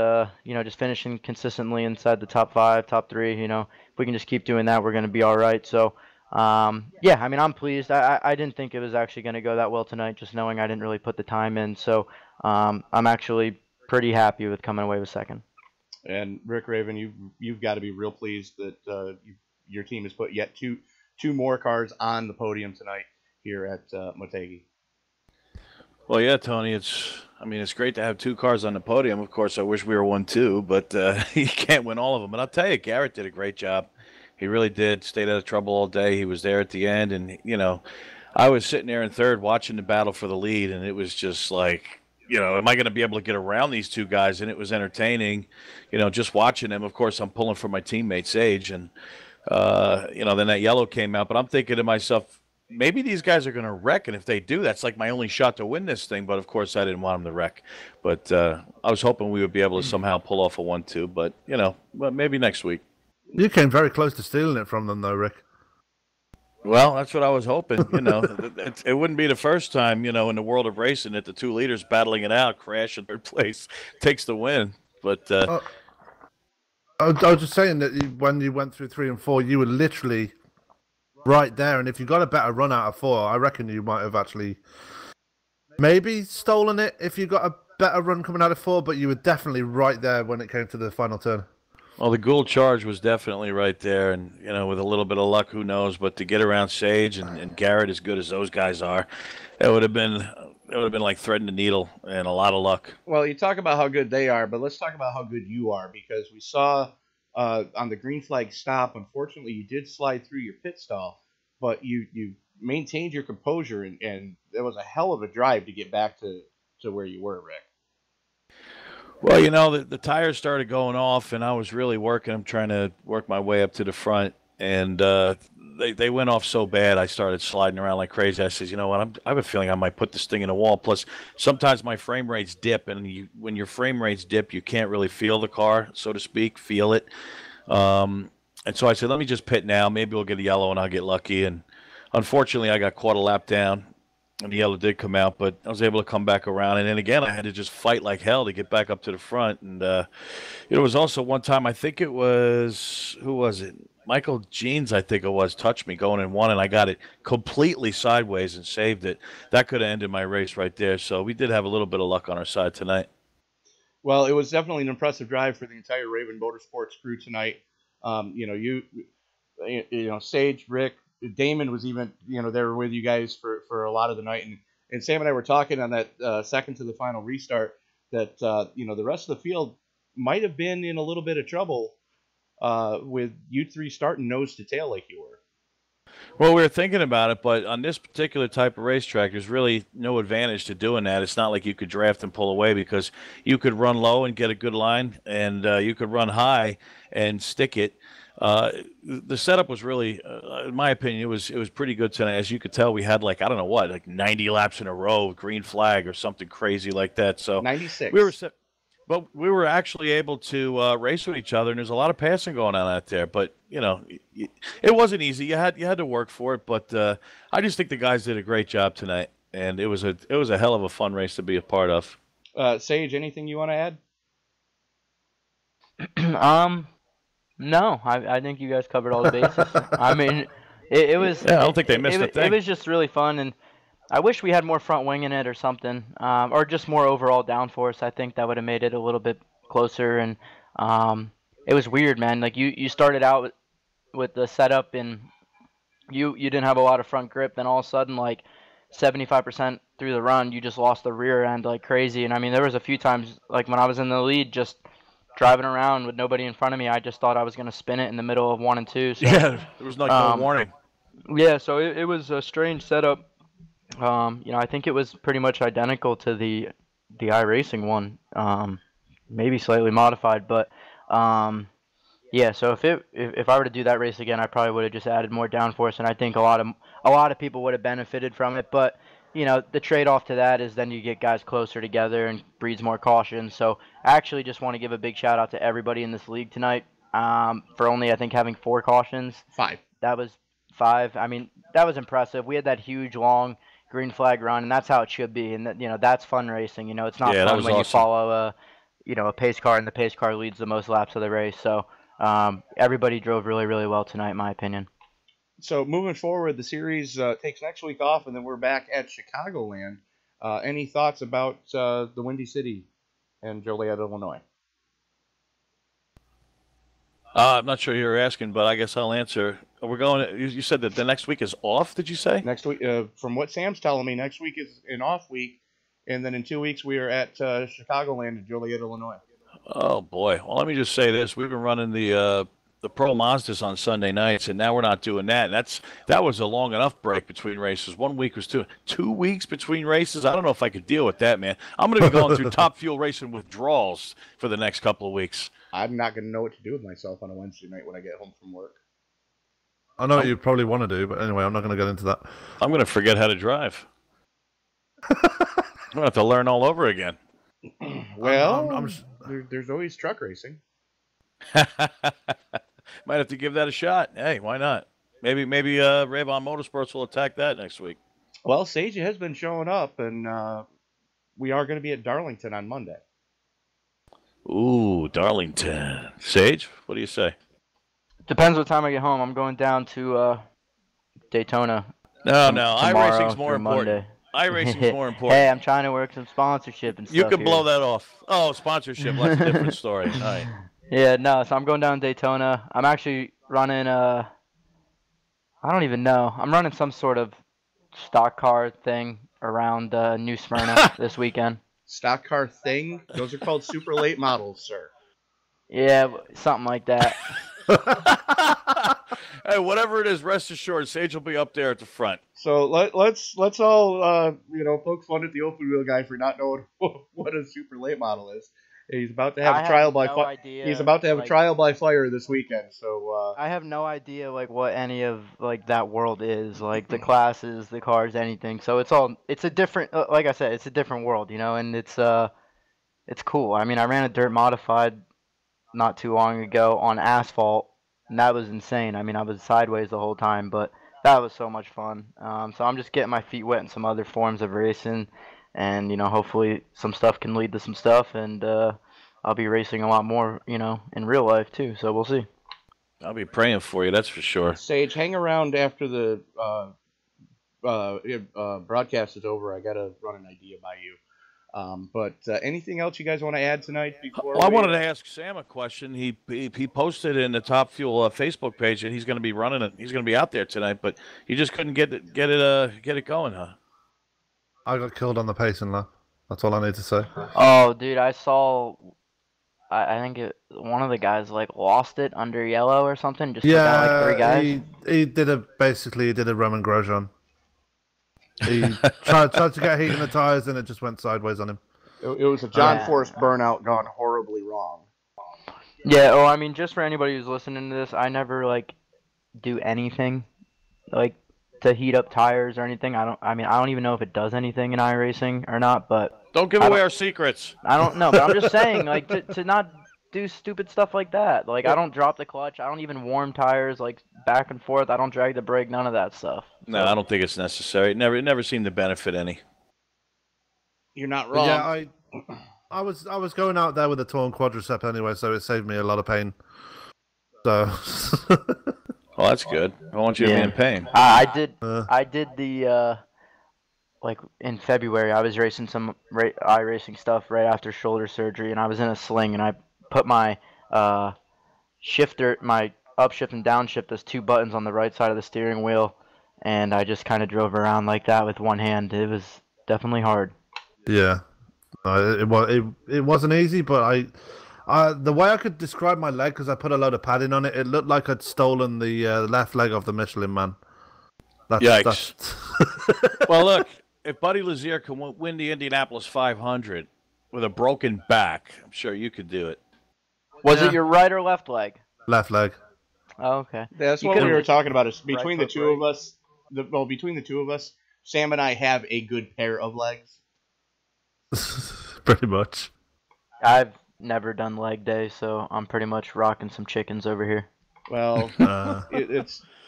[SPEAKER 9] you know, just finishing consistently inside the top 5, top 3, you know, if we can just keep doing that, we're going to be all right. So, yeah, I mean, I'm pleased. I didn't think it was actually going to go that well tonight, just knowing I didn't really put the time in. So, I'm actually pretty happy with coming away with second.
[SPEAKER 1] And Rick Raven, you've got to be real pleased that your team has put yet two more cars on the podium tonight here at Motegi.
[SPEAKER 10] Well, yeah, Tony, it's great to have 2 cars on the podium. Of course, I wish we were 1 too, but you can't win all of them. And I'll tell you, Garrett did a great job. He really did. Stayed out of trouble all day. He was there at the end, and you know, I was sitting there in third watching the battle for the lead, and it was just like, you know, am I going to be able to get around these 2 guys? And it was entertaining, you know, just watching them. Of course, I'm pulling for my teammate Sage, and you know, then that yellow came out. But I'm thinking to myself, maybe these guys are going to wreck, and if they do, that's like my only shot to win this thing. But of course, I didn't want them to wreck. But I was hoping we would be able to somehow pull off a 1-2. But you know, maybe next week.
[SPEAKER 5] You came very close to stealing it from them, though, Rick.
[SPEAKER 10] Well, that's what I was hoping. You know, it wouldn't be the first time, you know, in the world of racing that the 2 leaders battling it out, crash in third place, takes the win. But
[SPEAKER 5] I was just saying that when you went through 3 and 4, you were literally right there. And if you got a better run out of 4, I reckon you might have actually maybe stolen it if you got a better run coming out of 4. But you were definitely right there when it came to the final turn.
[SPEAKER 10] Well, the Gould charge was definitely right there, and you know, with a little bit of luck, who knows? But to get around Sage and Garrett, as good as those guys are, it would have been like threading the needle, and a lot of luck.
[SPEAKER 1] Well, you talk about how good they are, but let's talk about how good you are, because we saw on the green flag stop, unfortunately, you did slide through your pit stall, but you maintained your composure, and it was a hell of a drive to get back to where you were, Rick.
[SPEAKER 10] Well, you know, the tires started going off, and I was really working. I'm trying to work my way up to the front, and they went off so bad, I started sliding around like crazy. I said, you know what, I have a feeling I might put this thing in a wall. Plus, sometimes my frame rates dip, and when your frame rates dip, you can't really feel the car, so to speak, feel it. And so I said, let me just pit now. Maybe we'll get a yellow, and I'll get lucky. And unfortunately, I got caught a lap down. And the yellow did come out, but I was able to come back around. And then again, I had to just fight like hell to get back up to the front. And it was also one time, I think it was, who was it? Michael Jeans, I think it was, touched me going in 1, and I got it completely sideways and saved it. That could have ended my race right there. So we did have a little bit of luck on our side tonight.
[SPEAKER 1] Well, it was definitely an impressive drive for the entire Raven Motorsports crew tonight. You know, you know, Sage, Rick, Damon was even, you know, there with you guys for a lot of the night, and Sam and I were talking on that second to the final restart that you know, the rest of the field might have been in a little bit of trouble with you 3 starting nose to tail like you were.
[SPEAKER 10] Well, we were thinking about it, but on this particular type of racetrack, there's really no advantage to doing that. It's not like you could draft and pull away, because you could run low and get a good line, and you could run high and stick it. The setup was really, in my opinion, it was pretty good tonight. As you could tell, we had like, I don't know what, like 90 laps in a row, green flag or something crazy like that. So
[SPEAKER 1] 96.
[SPEAKER 10] But we were actually able to race with each other, and there's a lot of passing going on out there. But you know, it wasn't easy. You had to work for it. But I just think the guys did a great job tonight. and it was a hell of a fun race to be a part of.
[SPEAKER 1] Sage, anything you want to add?
[SPEAKER 9] No, I think you guys covered all the bases. I mean, it was.
[SPEAKER 10] Yeah, I don't think they missed a thing.
[SPEAKER 9] It was just really fun, and I wish we had more front wing in it or something, or just more overall downforce. I think that would have made it a little bit closer, and it was weird, man. Like you started out with the setup, and you didn't have a lot of front grip. Then all of a sudden, like 75% through the run, you just lost the rear end like crazy. And I mean, there was a few times, like when I was in the lead, just driving around with nobody in front of me, I just thought I was going to spin it in the middle of 1 and 2. So,
[SPEAKER 10] yeah, there was like no warning.
[SPEAKER 9] Yeah, so it was a strange setup. I think it was pretty much identical to the iRacing one, maybe slightly modified, but yeah. So if I were to do that race again, I probably would have just added more downforce, and I think a lot of people would have benefited from it. But the trade-off to that is then you get guys closer together and breeds more caution. So I actually just want to give a big shout out to everybody in this league tonight for only, I think, having 4 cautions.
[SPEAKER 1] 5.
[SPEAKER 9] That was 5. I mean, that was impressive. We had that huge, long green flag run, and that's how it should be. And that's fun racing. It's not fun when you follow a pace car and the pace car leads the most laps of the race. So everybody drove really, really well tonight, in my opinion.
[SPEAKER 1] So moving forward, the series takes next week off, and then we're back at Chicagoland. Any thoughts about the Windy City and Joliet, Illinois?
[SPEAKER 10] I'm not sure you're asking, but I guess I'll answer. We're going. You said that the next week is off. Did you say
[SPEAKER 1] next week? From what Sam's telling me, next week is an off week, and then in 2 weeks we are at Chicagoland in Joliet, Illinois.
[SPEAKER 10] Oh boy! Well, let me just say this: we've been running the Pro Mazdas on Sunday nights, and now we're not doing that. That was a long enough break between races. 1 week was 2 weeks between races. I don't know if I could deal with that, man. I'm going to be going through Top Fuel racing withdrawals for the next couple of weeks.
[SPEAKER 1] I'm not going to know what to do with myself on a Wednesday night when I get home from work.
[SPEAKER 5] I know what you probably want to do, but anyway, I'm not going to get into that.
[SPEAKER 10] I'm going to forget how to drive. I'm going to have to learn all over again.
[SPEAKER 1] Well, there's always truck racing.
[SPEAKER 10] Might have to give that a shot. Hey, why not? Maybe Rayvon Motorsports will attack that next week.
[SPEAKER 1] Well, Sage has been showing up, and we are going to be at Darlington on Monday.
[SPEAKER 10] Ooh, Darlington. Sage, what do you say?
[SPEAKER 9] Depends what time I get home. I'm going down to Daytona.
[SPEAKER 10] No, iRacing's more important. iRacing's more important.
[SPEAKER 9] Hey, I'm trying to work some sponsorship and stuff.
[SPEAKER 10] You can blow that off. Oh, sponsorship. That's a different story. All right.
[SPEAKER 9] Yeah, no, so I'm going down to Daytona. I'm actually running I don't even know. I'm running some sort of stock car thing around New Smyrna this weekend.
[SPEAKER 1] Stock car thing? Those are called super late models, sir.
[SPEAKER 9] Yeah, something like that.
[SPEAKER 10] Hey, whatever it is, rest assured, Sage will be up there at the front.
[SPEAKER 1] So let's all poke fun at the open wheel guy for not knowing what a super late model is. He's about to have a trial by fire. He's about to have a trial by fire this weekend. So
[SPEAKER 9] I have no idea what any of that world is, like the classes, the cars, anything. So it's a different, like I said, it's a different world, and it's cool. I mean, I ran a dirt modified not too long ago on asphalt, and that was insane. I mean, I was sideways the whole time, but that was so much fun. So I'm just getting my feet wet in some other forms of racing. And, hopefully some stuff can lead to some stuff, and I'll be racing a lot more, in real life, too. So we'll see.
[SPEAKER 10] I'll be praying for you, that's for sure.
[SPEAKER 1] Sage, hang around after the broadcast is over. I got to run an idea by you. But anything else you guys want to add tonight?
[SPEAKER 10] Well, I wanted to ask Sam a question. He posted in the Top Fuel Facebook page that he's going to be running it. He's going to be out there tonight, but he just couldn't get it going, huh?
[SPEAKER 5] I got killed on the pacing lap. That's all I need to say.
[SPEAKER 9] Oh, dude, I saw. I think one of the guys lost it under yellow or something. Just got 3 guys.
[SPEAKER 5] He did a Roman Grosjean. He tried to get heat in the tires and it just went sideways on him.
[SPEAKER 1] It was a John Force burnout gone horribly wrong.
[SPEAKER 9] Yeah. Oh, I mean, just for anybody who's listening to this, I never do anything to heat up tires or anything. I don't even know if it does anything in iRacing or not, but
[SPEAKER 10] don't give away our secrets.
[SPEAKER 9] I don't know, but I'm just saying to not do stupid stuff like that. Like, I don't drop the clutch. I don't even warm tires, like, back and forth. I don't drag the brake, none of that stuff.
[SPEAKER 10] No, I don't think it's necessary. It never seemed to benefit any.
[SPEAKER 1] You're not
[SPEAKER 5] But
[SPEAKER 1] wrong.
[SPEAKER 5] yeah, I was going out there with a torn quadricep anyway, so it saved me a lot of pain. So.
[SPEAKER 10] Well, that's good. I want you to be in pain.
[SPEAKER 9] I did the like in February. I was racing some iRacing stuff right after shoulder surgery, and I was in a sling, and I put my shifter, my upshift and downshift, those two buttons on the right side of the steering wheel, and I just kind of drove around like that with one hand. It was definitely hard.
[SPEAKER 5] Yeah, it wasn't easy, but the way I could describe my leg, because I put a load of padding on it, it looked like I'd stolen the left leg of the Michelin Man.
[SPEAKER 10] Yikes. Well, look, if Buddy Lazier can win the Indianapolis 500 with a broken back, I'm sure you could do it.
[SPEAKER 9] Was it your right or left leg?
[SPEAKER 5] Left leg.
[SPEAKER 9] Oh, okay.
[SPEAKER 1] That's what we were talking about. Is between the two of us, between the two of us, Sam and I have a good pair of legs.
[SPEAKER 5] Pretty much.
[SPEAKER 9] I've never done leg day, so I'm pretty much rocking some chickens over here.
[SPEAKER 1] Well,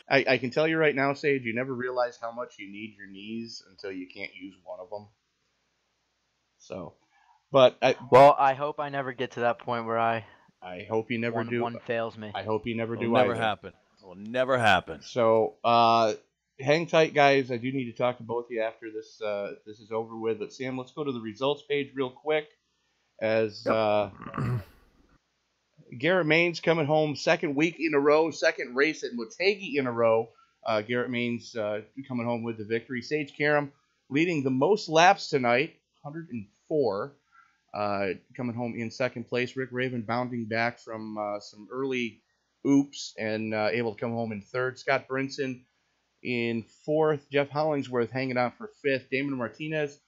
[SPEAKER 1] I can tell you right now, Sage, you never realize how much you need your knees until you can't use one of them. So, but
[SPEAKER 9] I hope I never get to that point where I
[SPEAKER 1] hope you never do.
[SPEAKER 9] One fails me.
[SPEAKER 1] I hope you never do.
[SPEAKER 10] It'll never happen. It will never happen.
[SPEAKER 1] So, hang tight, guys. I do need to talk to both of you after this is over with. But Sam, let's go to the results page real quick. As Garrett Maines coming home second week in a row, second race at Motegi in a row. Garrett Maines coming home with the victory. Sage Karam leading the most laps tonight, 104. Coming home in second place. Rick Raven bounding back from some early oops and able to come home in third. Scott Brinson in fourth. Jeff Hollingsworth hanging on for fifth. Damon Martinez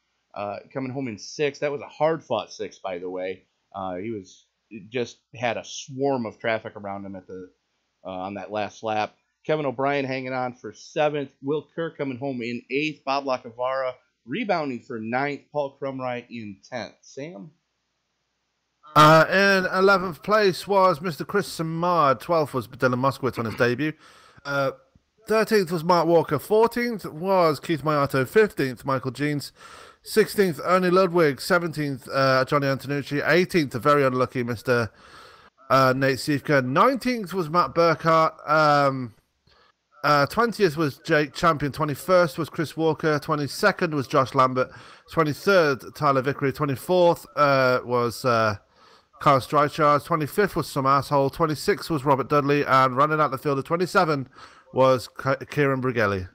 [SPEAKER 1] coming home in sixth. That was a hard-fought sixth, by the way. He just had a swarm of traffic around him at on that last lap. Kevin O'Brien hanging on for seventh. Will Kirk coming home in eighth. Bob Lacavara rebounding for ninth. Paul Crumrye in 10th. Sam?
[SPEAKER 5] In 11th place was Mr. Kris Samard. 12th was Dylan Moskowitz on his debut. 13th was Mark Walker. 14th was Keith Mayato. 15th, Michael Jeans. 16th, Ernie Ludwig. 17th, Johnny Antonucci. 18th, the very unlucky Mr. Nate Siefka. 19th was Matt Burkhart. 20th was Jake Champion. 21st was Chris Walker. 22nd was Josh Lambert. 23rd, Tyler Vickery. 24th was Kyle Streichard. 25th was Some Asshole. 26th was Robert Dudley. And running out the field at 27 was Kieran Brigelli.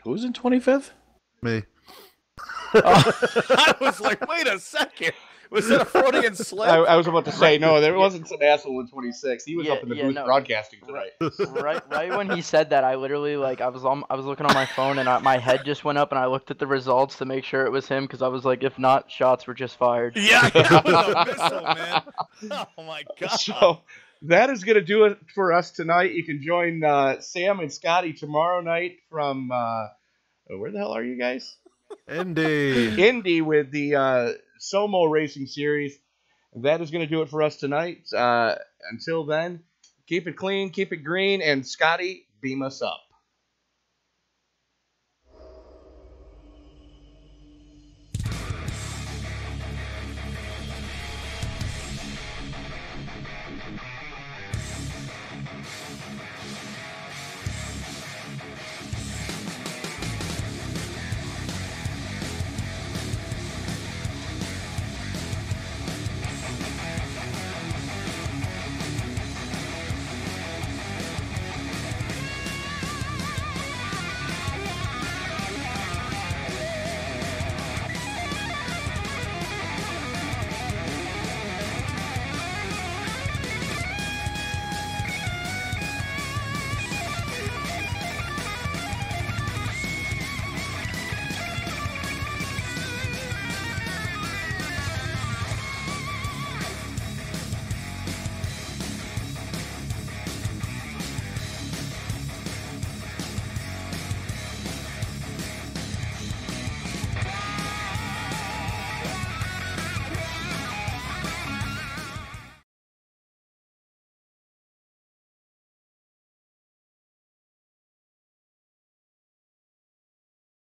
[SPEAKER 10] Who's in 25th?
[SPEAKER 5] Me.
[SPEAKER 10] I was like, wait a second. Was that a Freudian slip?
[SPEAKER 1] I was about to say, no, there wasn't Some Asshole in 26. He was up in the booth broadcasting tonight.
[SPEAKER 9] Right when he said that, I literally, I was looking on my phone, and my head just went up, and I looked at the results to make sure it was him, because I was like, if not, shots were just fired.
[SPEAKER 10] Yeah, that was a missile, man. Oh, my God.
[SPEAKER 1] So that is going to do it for us tonight. You can join Sam and Scotty tomorrow night from, where the hell are you guys? Indy with the Somo Racing Series. That is going to do it for us tonight. Until then, keep it clean, keep it green, and Scotty, beam us up.